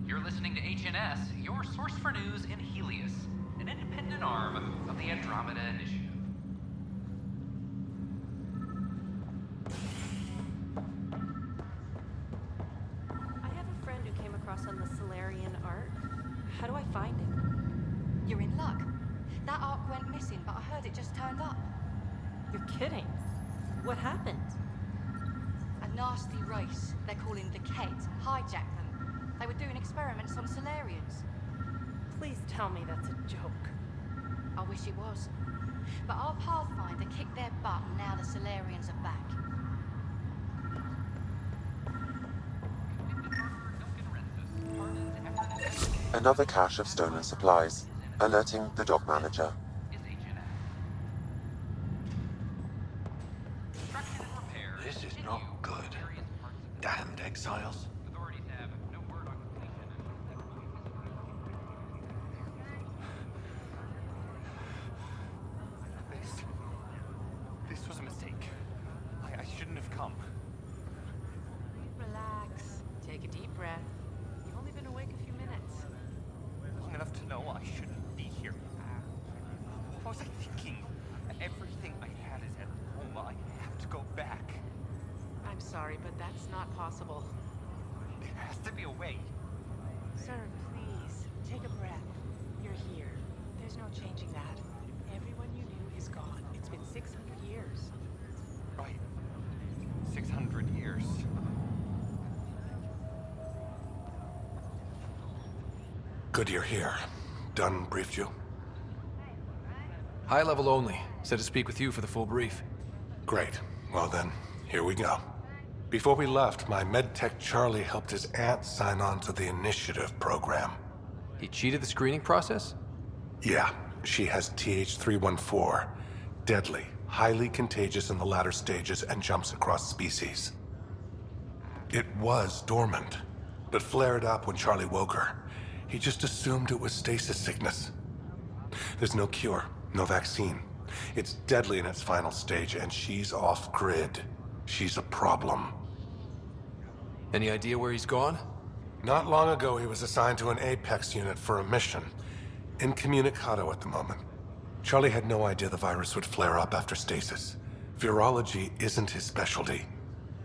You're listening to HNS, your source for news in Helios, an independent arm of the Andromeda Initiative. I have a friend who came across on the Solarian Ark. How do I find him? You're in luck. That Ark went missing, but I heard it just turned up. You're kidding. What happened? A nasty race, they're calling the Kett, hijacked them. They were doing experiments on Solarians. Please tell me that's a joke. I wish it was. But our Pathfinder kicked their butt and now the Solarians are back. Another cache of stolen supplies, alerting the dock manager. This is not good. Damned exiles. This was a mistake. I shouldn't have come. Relax. Take a deep breath. You've only been awake a few minutes. Long enough to know I shouldn't be here. What was I thinking? Everything I had is at home. I have to go back. I'm sorry, but that's not possible. There has to be a way. Sir, please, take a breath. You're here. There's no changing that. Everyone you knew is gone. It's been 600 years. Right. 600 years. Good you're here. Dunn briefed you? High level only. Said to speak with you for the full brief. Great. Well then, here we go. Before we left, my medtech Charlie helped his aunt sign on to the initiative program. He cheated the screening process? Yeah, she has TH314. Deadly, highly contagious in the latter stages and jumps across species. It was dormant, but flared up when Charlie woke her. He just assumed it was stasis sickness. There's no cure, no vaccine. It's deadly in its final stage, and she's off-grid. She's a problem. Any idea where he's gone? Not long ago, he was assigned to an Apex unit for a mission. Incommunicado at the moment. Charlie had no idea the virus would flare up after stasis. Virology isn't his specialty.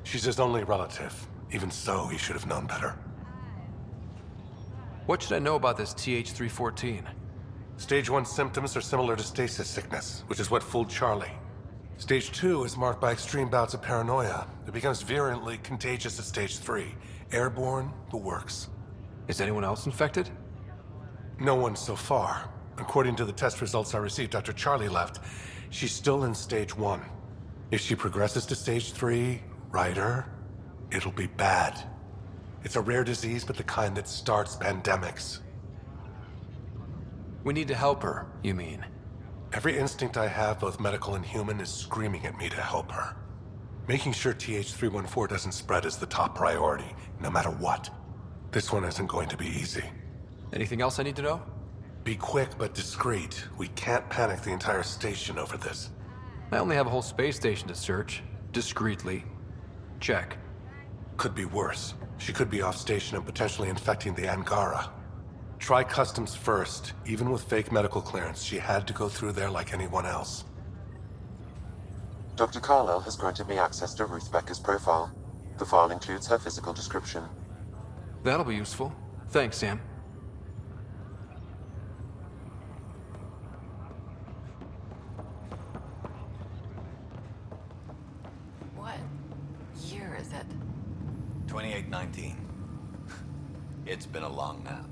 She's his only relative. Even so, he should have known better. What should I know about this TH314? Stage 1 symptoms are similar to stasis sickness, which is what fooled Charlie. Stage 2 is marked by extreme bouts of paranoia. It becomes virulently contagious at Stage 3. Airborne, the works. Is anyone else infected? No one so far. According to the test results I received after Charlie left, she's still in Stage 1. If she progresses to Stage 3, Ryder, it'll be bad. It's a rare disease, but the kind that starts pandemics. We need to help her, you mean? Every instinct I have, both medical and human, is screaming at me to help her. Making sure TH314 doesn't spread is the top priority, no matter what. This one isn't going to be easy. Anything else I need to know? Be quick but discreet. We can't panic the entire station over this. I only have a whole space station to search. Discreetly. Check. Could be worse. She could be off station and potentially infecting the Angara. Try customs first. Even with fake medical clearance, she had to go through there like anyone else. Dr. Carlyle has granted me access to Ruth Becker's profile. The file includes her physical description. That'll be useful. Thanks, Sam. What year is it? 2819. It's been a long nap.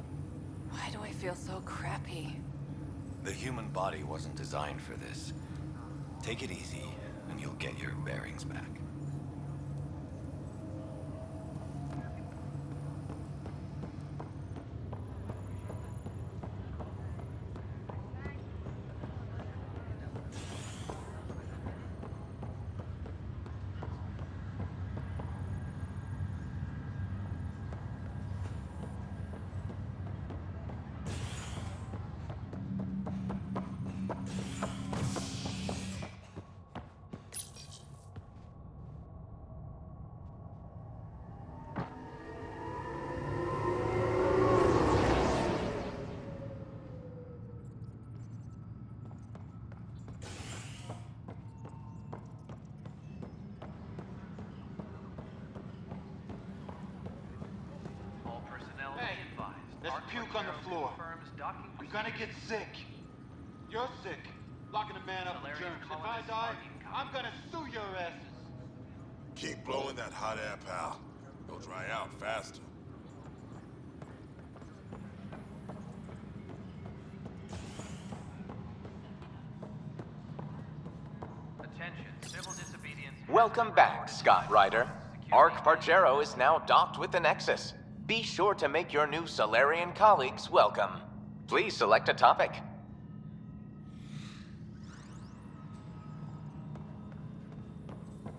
Why do I feel so crappy? The human body wasn't designed for this. Take it easy, and you'll get your bearings back. There's puke on the floor. I'm gonna get sick. You're sick. Locking a man up with germs. If I die, I'm gonna sue your asses. Keep blowing that hot air, pal. It'll dry out faster. Attention, civil disobedience. Welcome back, Scott Ryder. Ark Pargero is now docked with the Nexus. Be sure to make your new Solarian colleagues welcome. Please select a topic.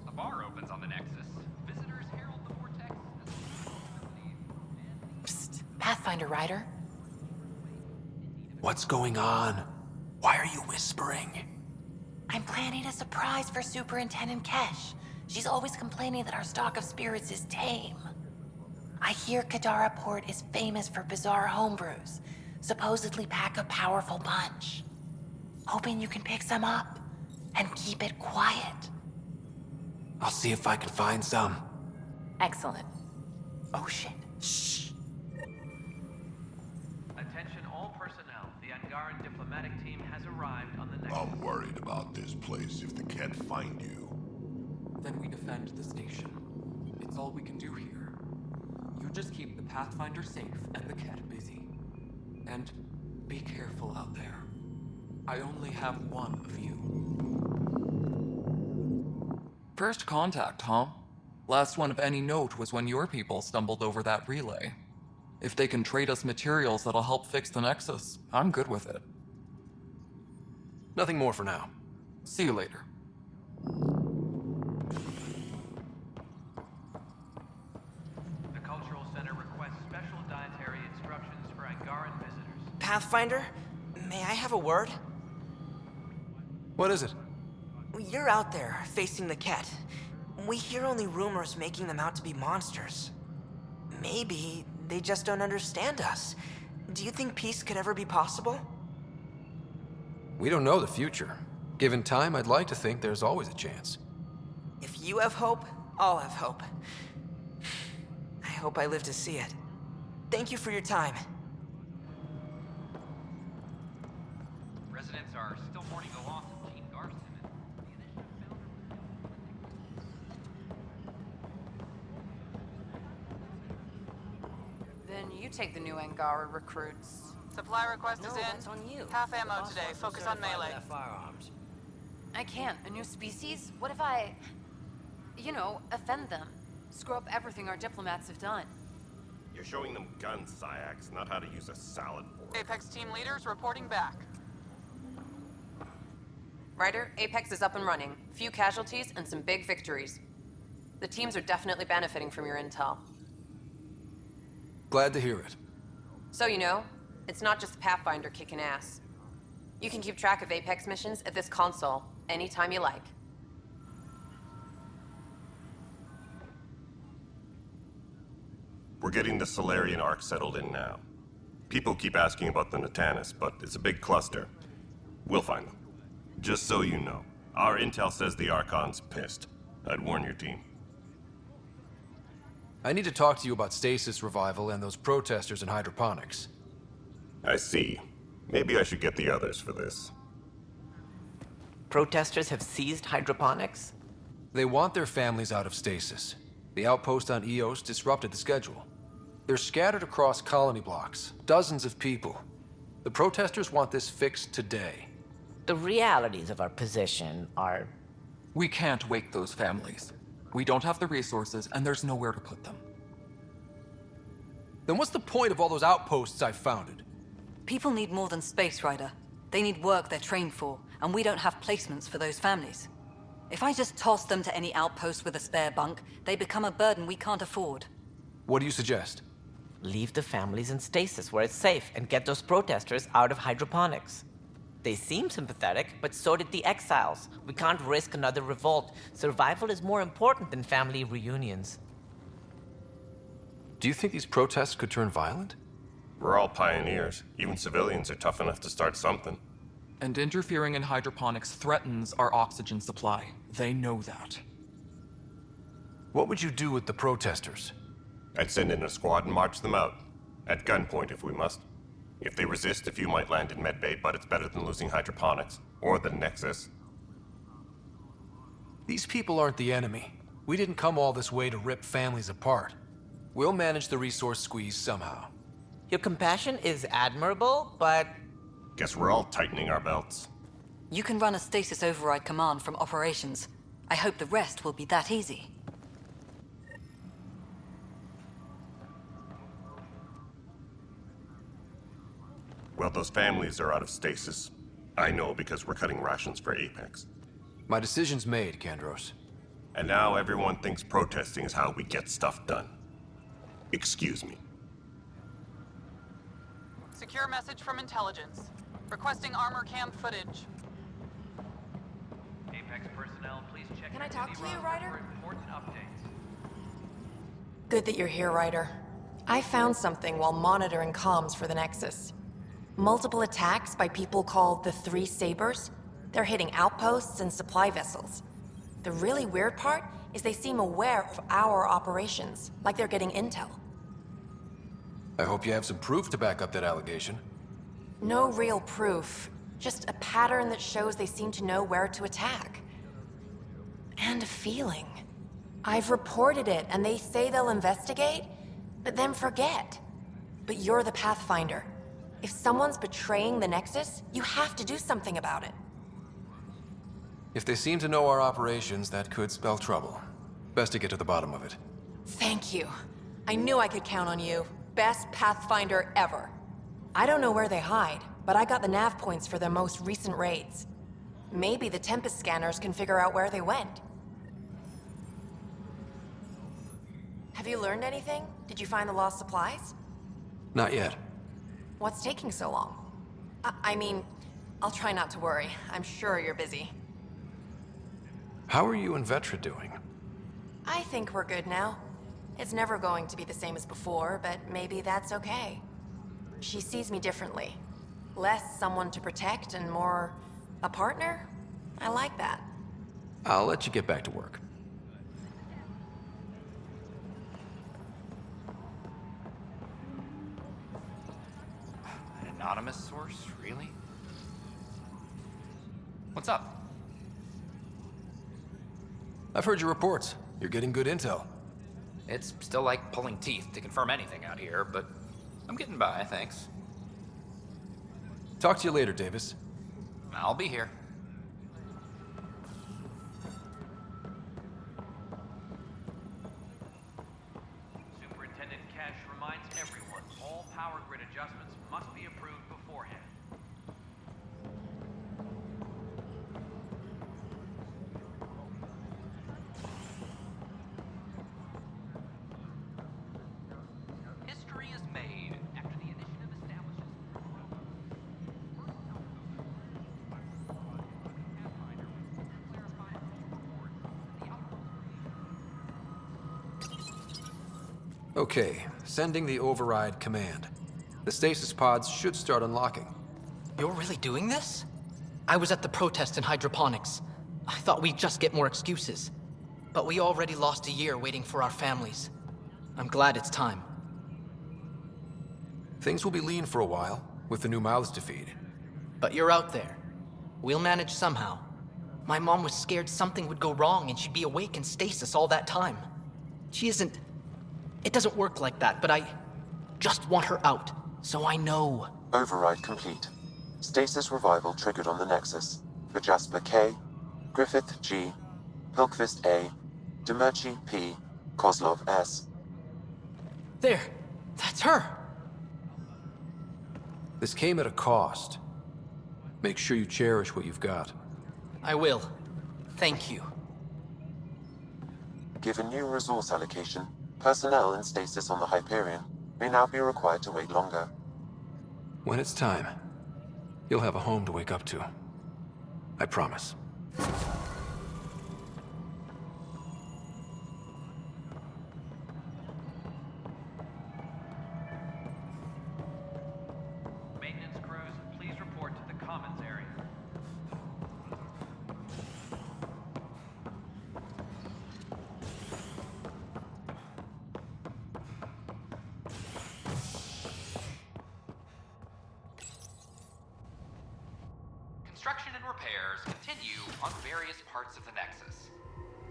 A bar opens on the Nexus. Visitors herald the vortex. Psst, Pathfinder Ryder. What's going on? Why are you whispering? I'm planning a surprise for Superintendent Kesh. She's always complaining that our stock of spirits is tame. I hear Kadara Port is famous for bizarre homebrews. Supposedly pack a powerful punch. Hoping you can pick some up and keep it quiet. I'll see if I can find some. Excellent. Oh shit. Shh. Attention all personnel. The Angaran diplomatic team has arrived on the Nexus. I'm worried about this place if the Ket find you. Then we defend the station. It's all we can do here. You just keep the Pathfinder safe and the Ket busy. And be careful out there. I only have one of you. First contact, huh? Last one of any note was when your people stumbled over that relay. If they can trade us materials that'll help fix the Nexus, I'm good with it. Nothing more for now. See you later. The Cultural Center requests special dietary instructions for Angaran visitors. Pathfinder, may I have a word? What is it? You're out there, facing the Ket. We hear only rumors making them out to be monsters. Maybe they just don't understand us. Do you think peace could ever be possible? We don't know the future. Given time, I'd like to think there's always a chance. If you have hope, I'll have hope. I hope I live to see it. Thank you for your time. are still mourning the loss of Gene Garson. Then you take the new Angara recruits. Supply request is in. That's on you. Half ammo today. Focus on melee. Firearms. I can't. A new species? What if I, offend them? Screw up everything our diplomats have done. You're showing them guns, Syax, not how to use a salad fork. Apex team leaders reporting back. Ryder, Apex is up and running. Few casualties and some big victories. The teams are definitely benefiting from your intel. Glad to hear it. So it's not just the Pathfinder kicking ass. You can keep track of Apex missions at this console anytime you like. We're getting the Solarian Ark settled in now. People keep asking about the Natanis, but it's a big cluster. We'll find them. Just so you know, our intel says the Archon's pissed. I'd warn your team. I need to talk to you about stasis revival and those protesters in hydroponics. I see. Maybe I should get the others for this. Protesters have seized hydroponics? They want their families out of stasis. The outpost on Eos disrupted the schedule. They're scattered across colony blocks, dozens of people. The protesters want this fixed today. The realities of our position are... We can't wake those families. We don't have the resources, and there's nowhere to put them. Then what's the point of all those outposts I've founded? People need more than space, Ryder. They need work they're trained for, and we don't have placements for those families. If I just toss them to any outpost with a spare bunk, they become a burden we can't afford. What do you suggest? Leave the families in stasis where it's safe and get those protesters out of hydroponics. They seem sympathetic, but so did the exiles. We can't risk another revolt. Survival is more important than family reunions. Do you think these protests could turn violent? We're all pioneers. Even civilians are tough enough to start something. And interfering in hydroponics threatens our oxygen supply. They know that. What would you do with the protesters? I'd send in a squad and march them out. At gunpoint if we must. If they resist, a few might land in medbay, but it's better than losing hydroponics. Or the Nexus. These people aren't the enemy. We didn't come all this way to rip families apart. We'll manage the resource squeeze somehow. Your compassion is admirable, but... Guess we're all tightening our belts. You can run a stasis override command from operations. I hope the rest will be that easy. Well, those families are out of stasis. I know because we're cutting rations for Apex. My decision's made, Kandros. And now everyone thinks protesting is how we get stuff done. Excuse me. Secure message from intelligence. Requesting armor cam footage. Apex personnel, please check. Can I talk to you, Ryder? Important updates. Good that you're here, Ryder. I found something while monitoring comms for the Nexus. Multiple attacks by people called the Three Sabers. They're hitting outposts and supply vessels. The really weird part is they seem aware of our operations, like they're getting intel. I hope you have some proof to back up that allegation. No real proof, just a pattern that shows they seem to know where to attack. And a feeling. I've reported it, and they say they'll investigate, but then forget. But you're the Pathfinder. If someone's betraying the Nexus, you have to do something about it. If they seem to know our operations, that could spell trouble. Best to get to the bottom of it. Thank you. I knew I could count on you. Best Pathfinder ever. I don't know where they hide, but I got the nav points for their most recent raids. Maybe the Tempest scanners can figure out where they went. Have you learned anything? Did you find the lost supplies? Not yet. What's taking so long? I mean, I'll try not to worry. I'm sure you're busy. How are you and Vetra doing? I think we're good now. It's never going to be the same as before, but maybe that's okay. She sees me differently. Less someone to protect and more a partner? I like that. I'll let you get back to work. An anonymous source, really? What's up? I've heard your reports. You're getting good intel. It's still like pulling teeth to confirm anything out here, but I'm getting by, thanks. Talk to you later, Davis. I'll be here. Superintendent Cash reminds everyone all power grid adjustments must be approved beforehand. History is made after the initiative establishes. Okay, sending the override command. The stasis pods should start unlocking. You're really doing this? I was at the protest in hydroponics. I thought we'd just get more excuses. But we already lost a year waiting for our families. I'm glad it's time. Things will be lean for a while, with the new mouths to feed. But you're out there. We'll manage somehow. My mom was scared something would go wrong and she'd be awake in stasis all that time. She isn't... It doesn't work like that, but I just want her out, so I know. Override complete. Stasis revival triggered on the Nexus. For Jasper K, Griffith G, Pilkvist A, Demerchi P, Kozlov S. There! That's her! This came at a cost. Make sure you cherish what you've got. I will. Thank you. Given new resource allocation, personnel in stasis on the Hyperion may now be required to wait longer. When it's time, you'll have a home to wake up to. I promise. Maintenance crews, please report to the commons area. Construction and repairs continue on various parts of the Nexus.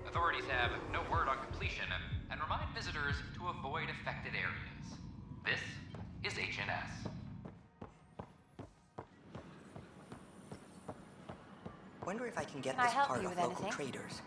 Authorities have no word on completion and remind visitors to avoid affected areas. This is HNS. Wonder if I can get Can I this help part you of with local anything? traders.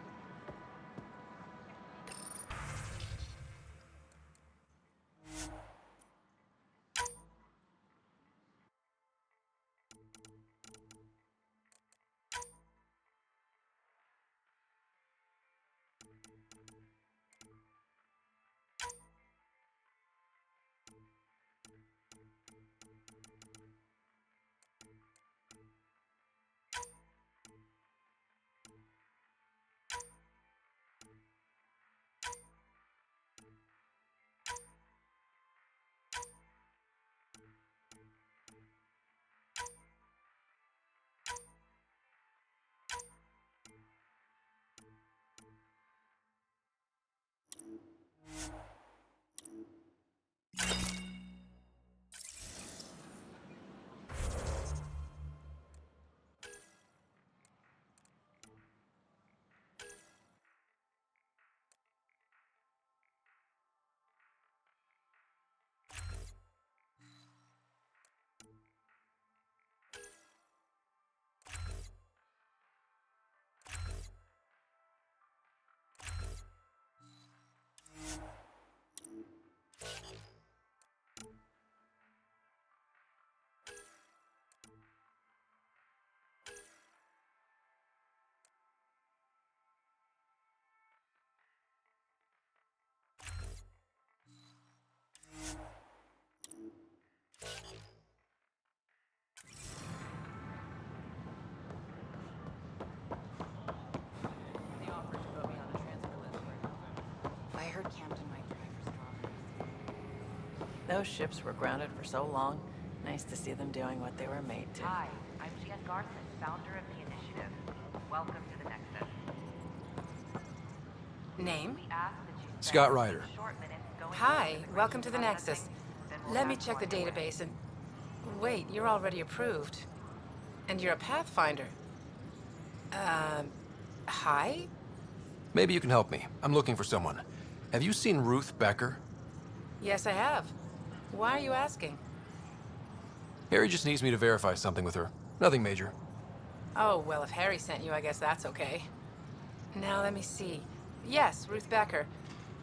I heard Camden might drive for strawberries. Those ships were grounded for so long. Nice to see them doing what they were made to. Hi, I'm Jen Garson, founder of the initiative. Welcome to the Nexus. Name? Scott Ryder. Hi, welcome to the Nexus. Let me check the database and... Wait, you're already approved. And you're a Pathfinder. Hi? Maybe you can help me. I'm looking for someone. Have you seen Ruth Becker? Yes, I have. Why are you asking? Harry just needs me to verify something with her. Nothing major. Oh, well, if Harry sent you, I guess that's okay. Now, let me see. Yes, Ruth Becker.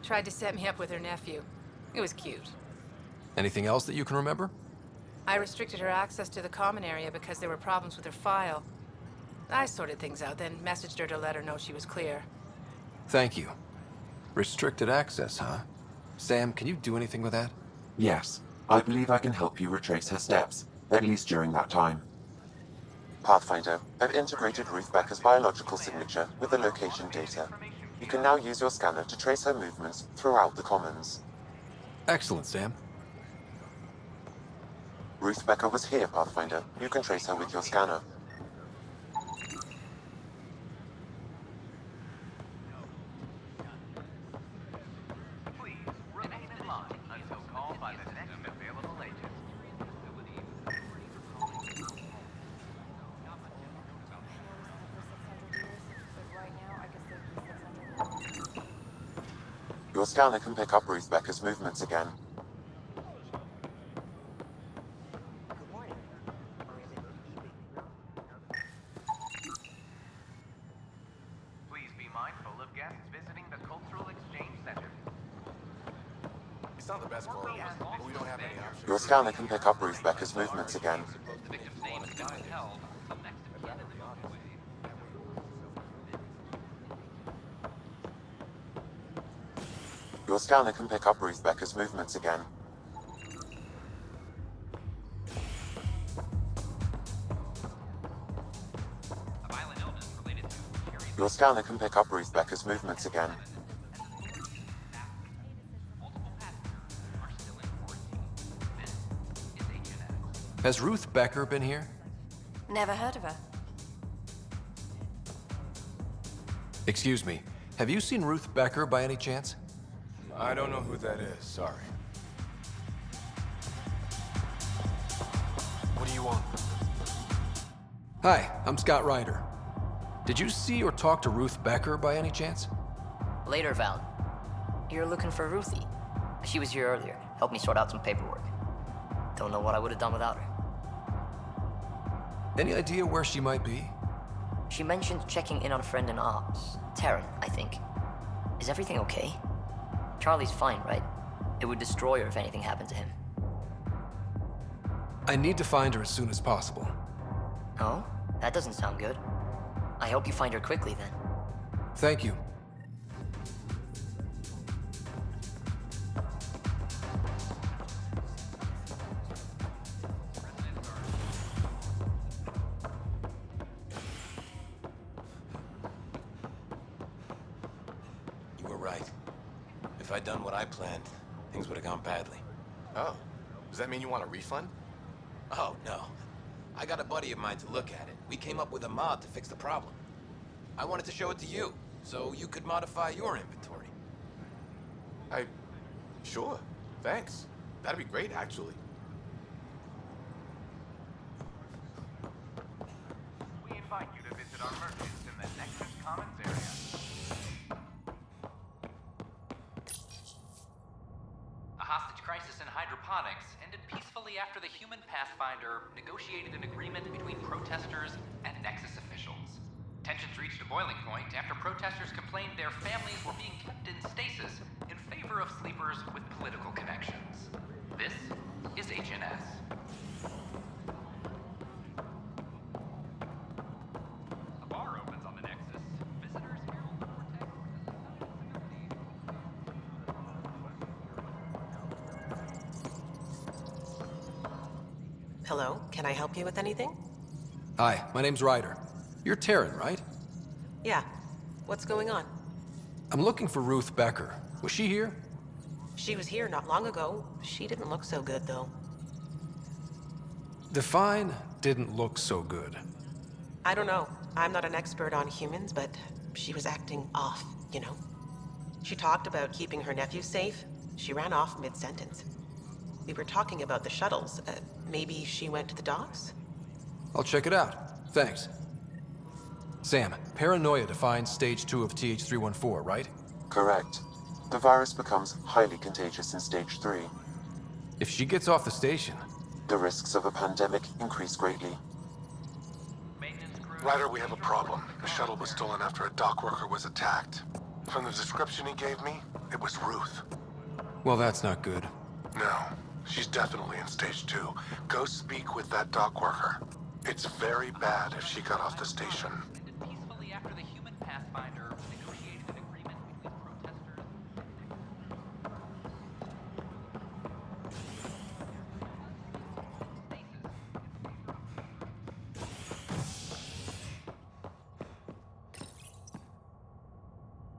Tried to set me up with her nephew. It was cute. Anything else that you can remember? I restricted her access to the common area because there were problems with her file. I sorted things out, then messaged her to let her know she was clear. Thank you. Restricted access, huh? Sam, can you do anything with that? Yes, I believe I can help you retrace her steps, at least during that time. Pathfinder, I've integrated Ruth Becker's biological signature with the location data. You can now use your scanner to trace her movements throughout the Commons. Excellent, Sam. Ruth Becker was here, Pathfinder. You can trace her with your scanner. Remain in line until called by the next available agent. Your scanner can pick up Ruth Becker's movements again. Please be mindful of guests visiting the Cultural Exchange Center. It's not the best call, but we don't have any options. Your scanner can pick up Ruth Becker's movements again. The victim's name has been withheld until next of kin in the motorway. Your scanner can pick up Ruth Becker's movements again. A violent illness related to Your scanner can pick up Ruth Becker's movements again. Has Ruth Becker been here? Never heard of her. Excuse me. Have you seen Ruth Becker by any chance? I don't know who that is, sorry. What do you want? Hi, I'm Scott Ryder. Did you see or talk to Ruth Becker by any chance? Later, Val. You're looking for Ruthie. She was here earlier. Helped me sort out some paperwork. Don't know what I would have done without her. Any idea where she might be? She mentioned checking in on a friend in Arks. Taryn, I think. Is everything okay? Charlie's fine, right? It would destroy her if anything happened to him. I need to find her as soon as possible. Oh? That doesn't sound good. I hope you find her quickly, then. Thank you. You were right. If I'd done what I planned, things would have gone badly. Oh, does that mean you want a refund? Oh, no. I got a buddy of mine to look at it. We came up with a mod to fix the problem. I wanted to show it to you, so you could modify your inventory. Sure. Thanks. That'd be great, actually. We invite you to visit our merchants in the Nexus Commons area. A hostage crisis in hydroponics ended peacefully after the human Pathfinder negotiated an agreement between protesters and Nexus officials. Tensions reached a boiling point after protesters complained their families were being kept in stasis in favor of sleepers with political connections. This is HNS. A bar opens on the Nexus. Visitors here will protect Hello, can I help you with anything? Hi, my name's Ryder. You're Taryn, right? Yeah. What's going on? I'm looking for Ruth Becker. Was she here? She was here not long ago. She didn't look so good, though. Define didn't look so good. I don't know. I'm not an expert on humans, but she was acting off, you know? She talked about keeping her nephew safe. She ran off mid-sentence. We were talking about the shuttles. Maybe she went to the docks? I'll check it out. Thanks. Sam, paranoia defines stage 2 of TH314, right? Correct. The virus becomes highly contagious in stage 3. If she gets off the station... The risks of a pandemic increase greatly. Ryder, we have a problem. The shuttle was stolen after a dock worker was attacked. From the description he gave me, it was Ruth. Well, that's not good. No, she's definitely in stage 2. Go speak with that dock worker. It's very bad if she got off the station. Peacefully after the human Pathfinder negotiated an agreement between protesters.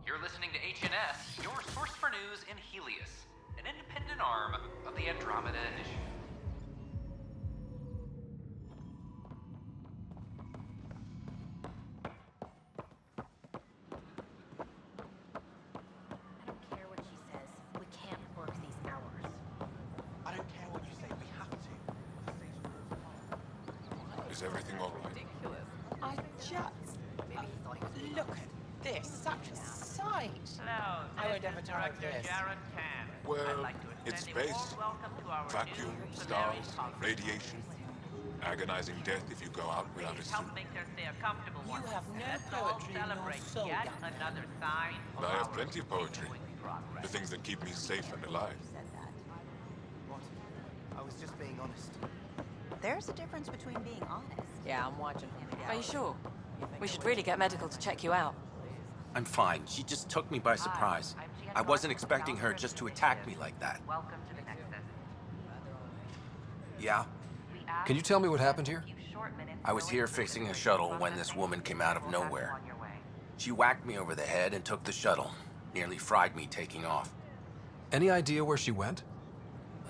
You're listening to HNS, your source for news in Helios, an independent arm of the Andromeda Initiative. Is everything all right? I just... Look at this. Such a sight. Hello, I would ever drive this. Well, it's space. Vacuum, stars, radiation. Agonizing death if you go out without a suit. You have no poetry in your soul, another sign. I have plenty of poetry. The things that keep me safe and alive. I was just being honest. There's a difference between being honest. Yeah, I'm watching. Are you sure? We should really get medical to check you out. I'm fine. She just took me by surprise. I wasn't expecting her just to attack me like that. Welcome to the Nexus. Yeah? Can you tell me what happened here? I was here fixing a shuttle when this woman came out of nowhere. She whacked me over the head and took the shuttle. Nearly fried me taking off. Any idea where she went?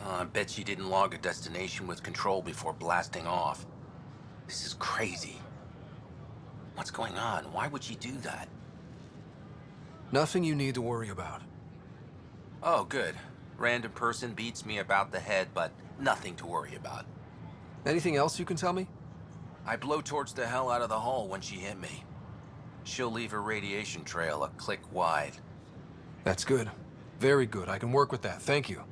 I bet she didn't log a destination with control before blasting off. This is crazy. What's going on? Why would she do that? Nothing you need to worry about. Oh, good. Random person beats me about the head, but nothing to worry about. Anything else you can tell me? I blowtorched the hell out of the hull when she hit me. She'll leave her radiation trail a click wide. That's good. Very good. I can work with that. Thank you.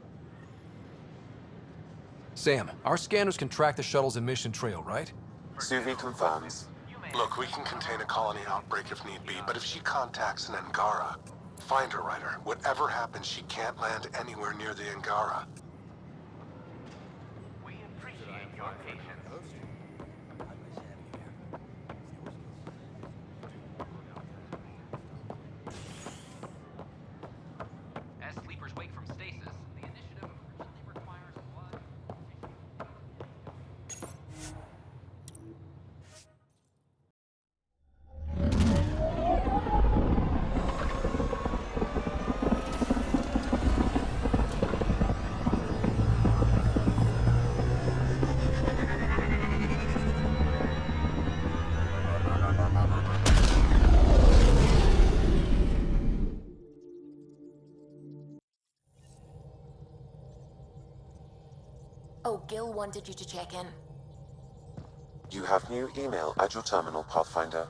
Sam, our scanners can track the shuttle's emission trail, right? Suvi confirms. Look, we can contain a colony outbreak if need be, but if she contacts an Angara, find her, Ryder. Whatever happens, she can't land anywhere near the Angara. We appreciate your patience. As sleepers wake from stasis, the initiative urgently requires blood. Oh, Gil wanted you to check in. You have new email at your terminal, Pathfinder.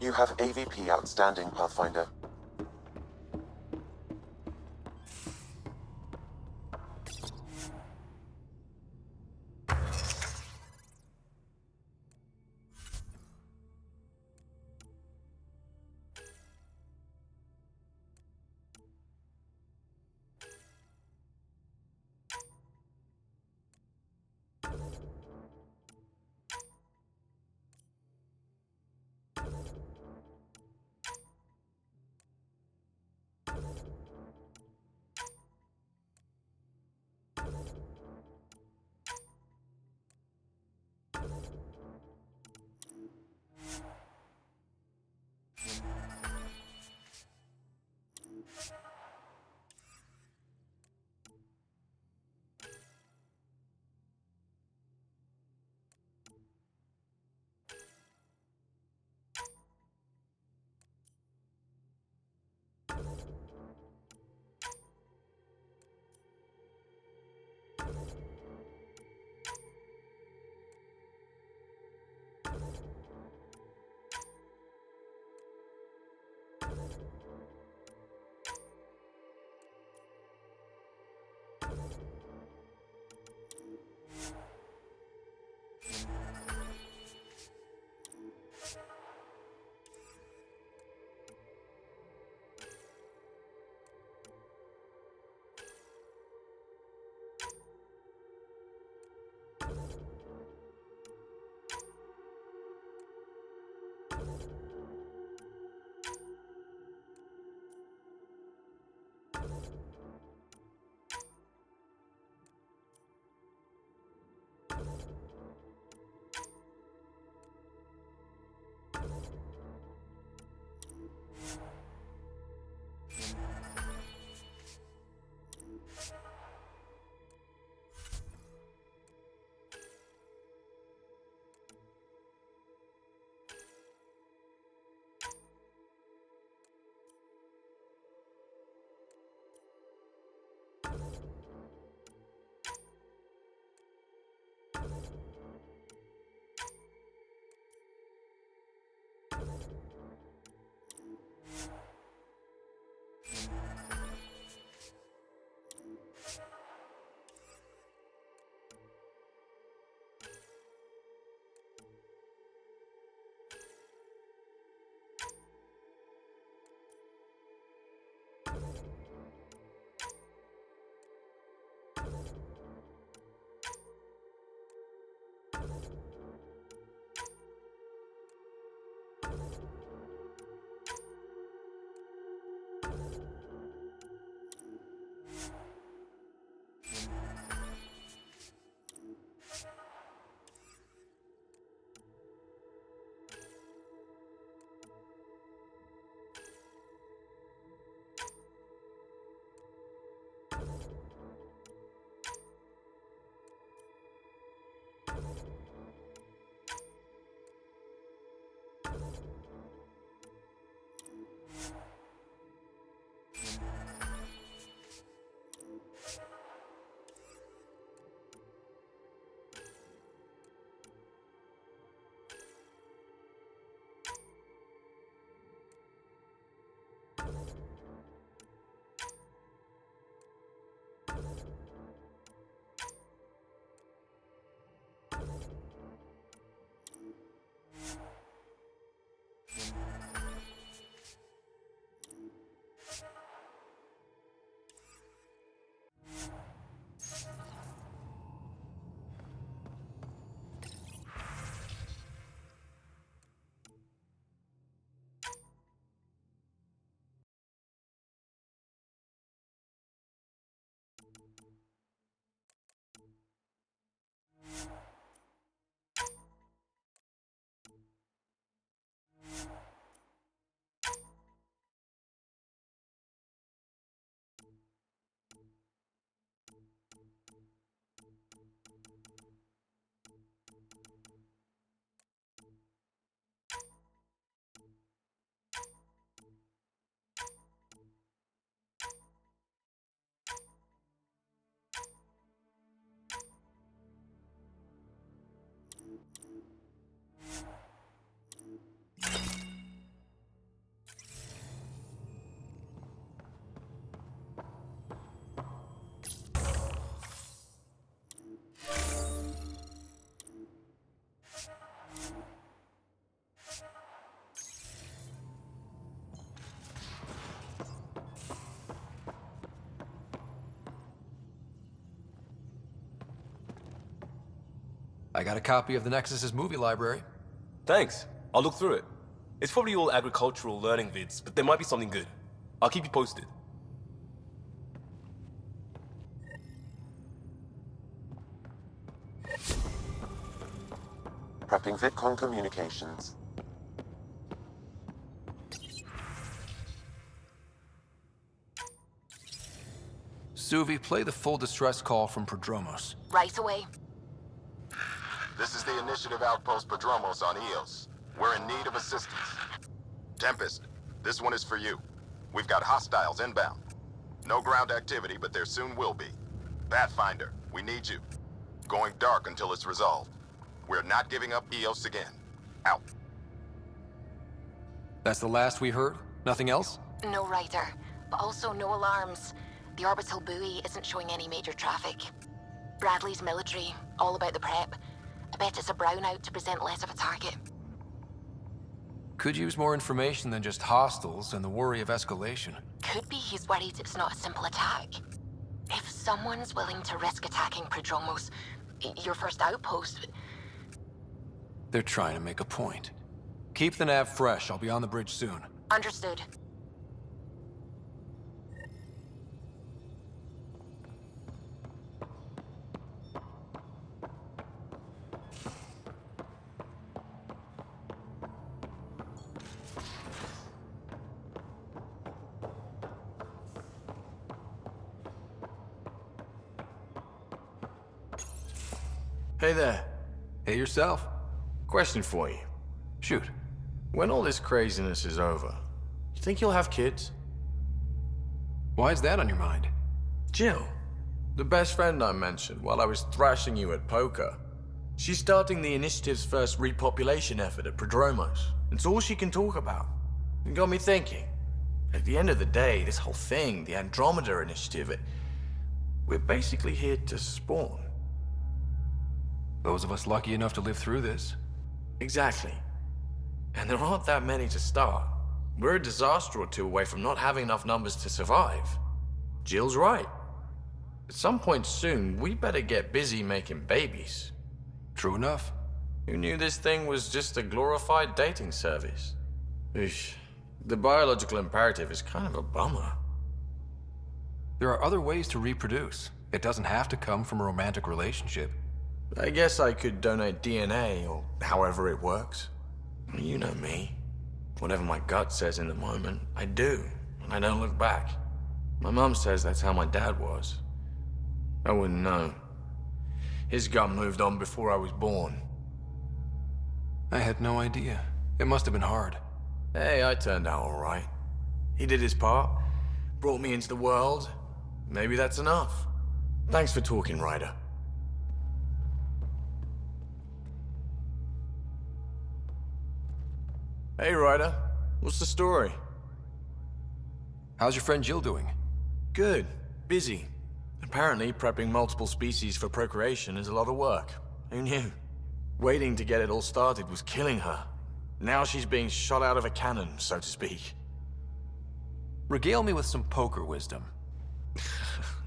You have AVP outstanding, Pathfinder. I got a copy of the Nexus's movie library. Thanks. I'll look through it. It's probably all agricultural learning vids, but there might be something good. I'll keep you posted. Prepping VidCon communications. Suvi, play the full distress call from Prodromos. Right away. This is the Initiative Outpost Prodromos on Eos. We're in need of assistance. Tempest, this one is for you. We've got hostiles inbound. No ground activity, but there soon will be. Pathfinder, we need you. Going dark until it's resolved. We're not giving up Eos again. Out. That's the last we heard? Nothing else? No Ryder, but also no alarms. The orbital buoy isn't showing any major traffic. Bradley's military, all about the prep. I bet it's a brownout to present less of a target. Could use more information than just hostiles and the worry of escalation. Could be he's worried it's not a simple attack. If someone's willing to risk attacking Prodromos, your first outpost... They're trying to make a point. Keep the nav fresh. I'll be on the bridge soon. Understood. Hey there. Hey yourself. Question for you. Shoot. When all this craziness is over, you think you'll have kids? Why is that on your mind? Jill, the best friend I mentioned while I was thrashing you at poker. She's starting the Initiative's first repopulation effort at Prodromos. It's all she can talk about. It got me thinking. At the end of the day, this whole thing, the Andromeda Initiative, we're basically here to spawn. Those of us lucky enough to live through this. Exactly. And there aren't that many to start. We're a disaster or two away from not having enough numbers to survive. Jill's right. At some point soon, we better get busy making babies. True enough. Who knew this thing was just a glorified dating service? Eesh. The biological imperative is kind of a bummer. There are other ways to reproduce. It doesn't have to come from a romantic relationship. I guess I could donate DNA, or however it works. You know me. Whatever my gut says in the moment, I do, and I don't look back. My mom says that's how my dad was. I wouldn't know. His gut moved on before I was born. I had no idea. It must have been hard. Hey, I turned out all right. He did his part, brought me into the world. Maybe that's enough. Thanks for talking, Ryder. Hey, Ryder. What's the story? How's your friend Jill doing? Good. Busy. Apparently, prepping multiple species for procreation is a lot of work. Who knew? Waiting to get it all started was killing her. Now she's being shot out of a cannon, so to speak. Regale me with some poker wisdom.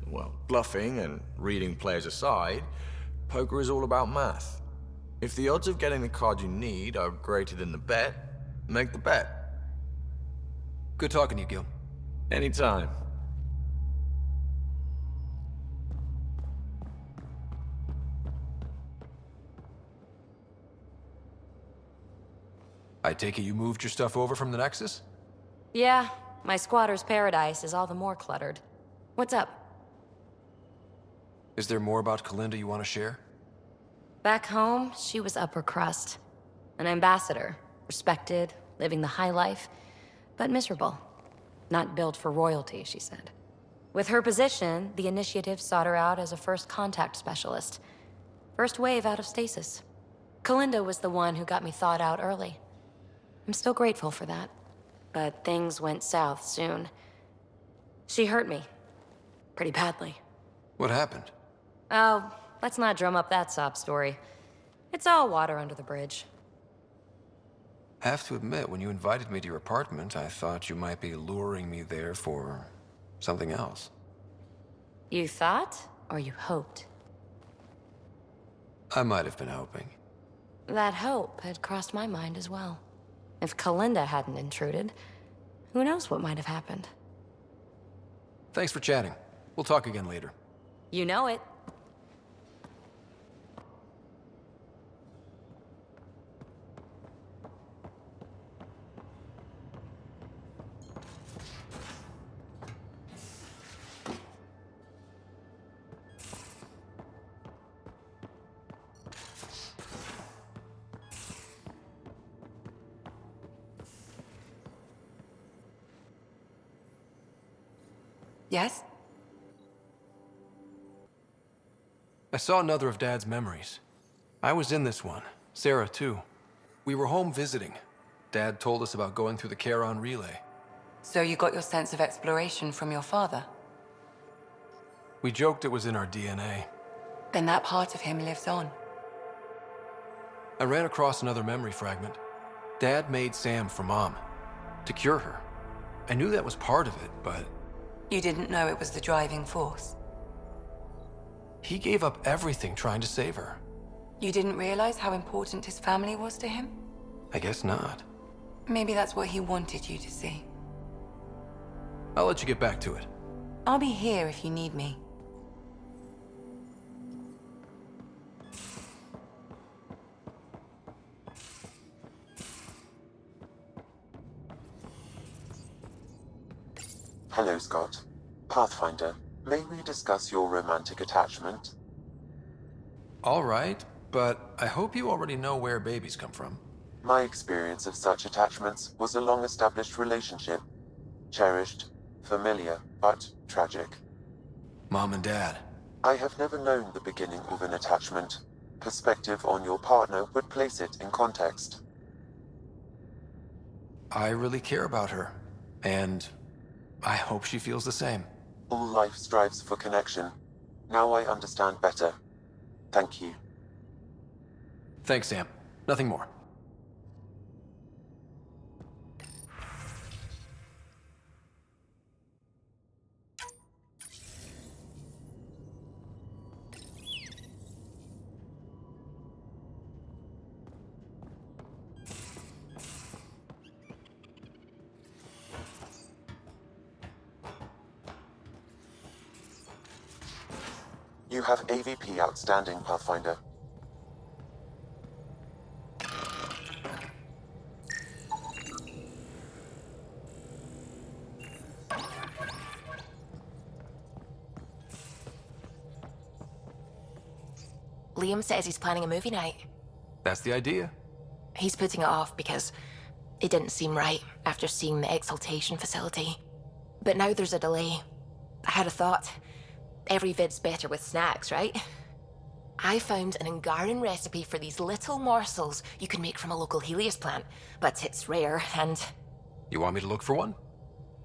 Well, bluffing and reading players aside, poker is all about math. If the odds of getting the card you need are greater than the bet, make the bet. Good talking to you, Gil. Anytime. I take it you moved your stuff over from the Nexus? Yeah, my squatter's paradise is all the more cluttered. What's up? Is there more about Kalinda you want to share? Back home, she was upper crust. An ambassador. Respected, living the high life, but miserable. Not built for royalty, she said. With her position, the Initiative sought her out as a first contact specialist. First wave out of stasis. Kalinda was the one who got me thawed out early. I'm still grateful for that. But things went south soon. She hurt me. Pretty badly. What happened? Oh, let's not drum up that sob story. It's all water under the bridge. Have to admit, when you invited me to your apartment, I thought you might be luring me there for something else. You thought, or you hoped? I might have been hoping. That hope had crossed my mind as well. If Kalinda hadn't intruded, who knows what might have happened. Thanks for chatting. We'll talk again later. You know it. Yes? I saw another of Dad's memories. I was in this one. Sarah, too. We were home visiting. Dad told us about going through the Charon relay. So you got your sense of exploration from your father? We joked it was in our DNA. Then that part of him lives on. I ran across another memory fragment. Dad made Sam for Mom, to cure her. I knew that was part of it, but... You didn't know it was the driving force? He gave up everything trying to save her. You didn't realize how important his family was to him? I guess not. Maybe that's what he wanted you to see. I'll let you get back to it. I'll be here if you need me. Hello, Scott. Pathfinder, may we discuss your romantic attachment? All right, but I hope you already know where babies come from. My experience of such attachments was a long-established relationship. Cherished, familiar, but tragic. Mom and Dad. I have never known the beginning of an attachment. Perspective on your partner would place it in context. I really care about her, and I hope she feels the same. All life strives for connection. Now I understand better. Thank you. Thanks, Sam. Nothing more. You have AVP outstanding, Pathfinder. Liam says he's planning a movie night. That's the idea. He's putting it off because it didn't seem right after seeing the exaltation facility. But now there's a delay. I had a thought. Every vid's better with snacks, right? I found an Angaran recipe for these little morsels you can make from a local Helios plant, but it's rare and... You want me to look for one?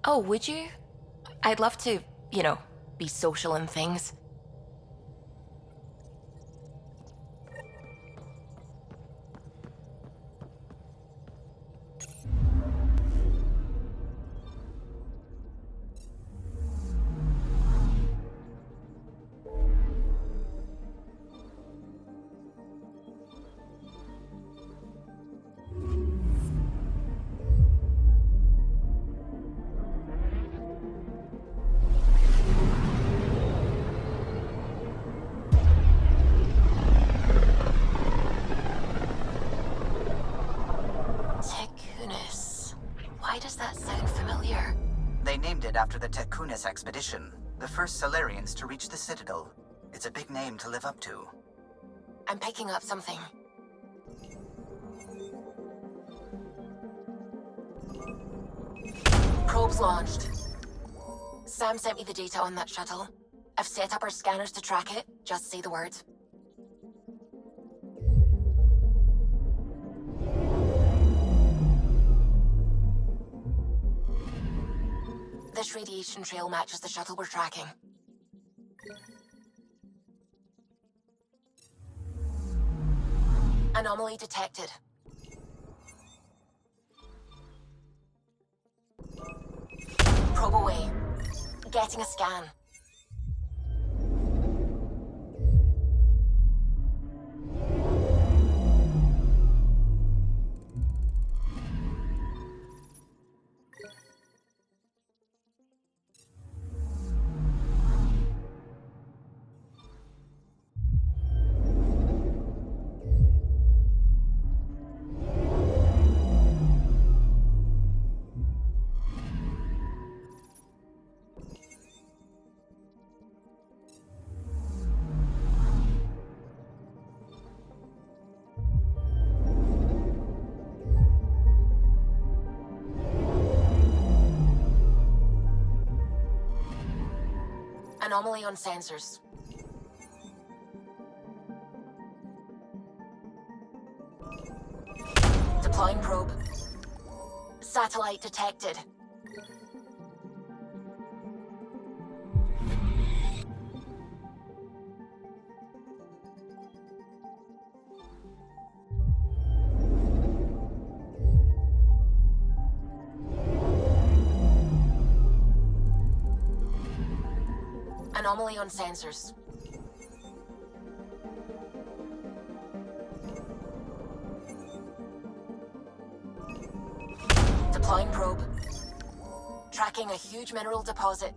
Oh, would you? I'd love to, you know, be social and things. After the Tekunis expedition, the first Solarians to reach the Citadel. It's a big name to live up to. I'm picking up something. Probes launched. Sam sent me the data on that shuttle. I've set up our scanners to track it. Just say the word. This radiation trail matches the shuttle we're tracking. Anomaly detected. Probe away. Getting a scan. Anomaly on sensors. Deploying probe. Satellite detected. Anomaly on sensors. Deploying probe. Tracking a huge mineral deposit.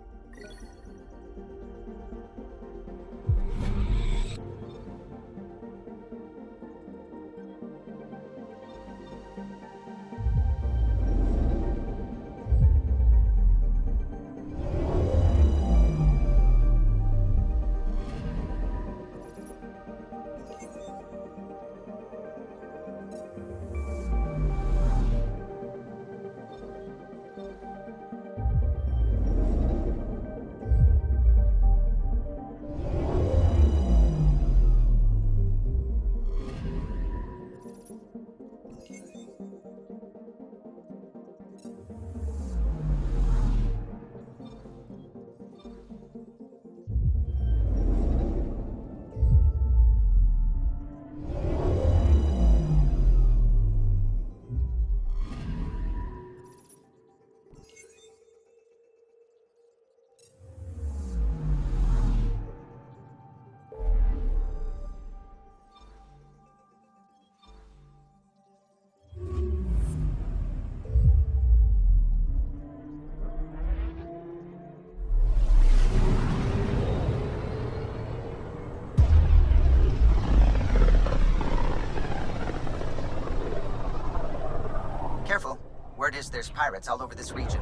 Careful. Word is there's pirates all over this region.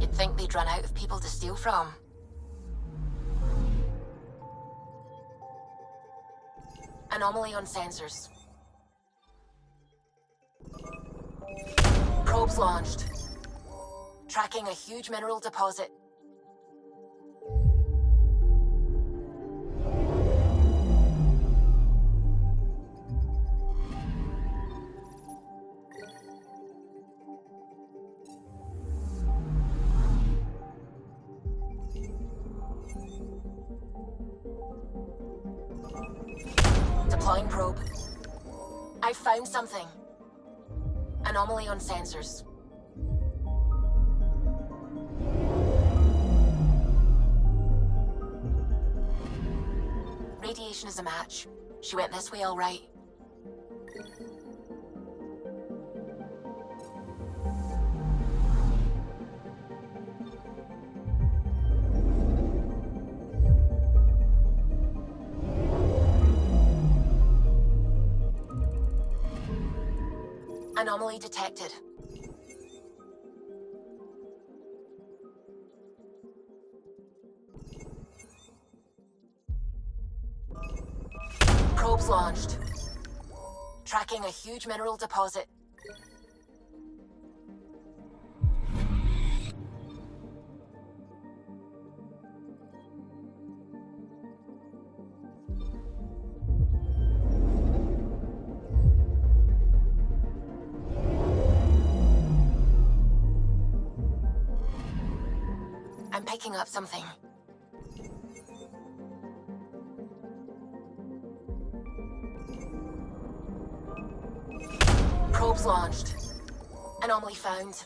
You'd think they'd run out of people to steal from. Anomaly on sensors. Probes launched. Tracking a huge mineral deposit. Deploying probe. I found something. Anomaly on sensors. Radiation is a match. She went this way all right. Anomaly detected. Probes launched. Tracking a huge mineral deposit. I'm picking up something. Probes launched. Anomaly found.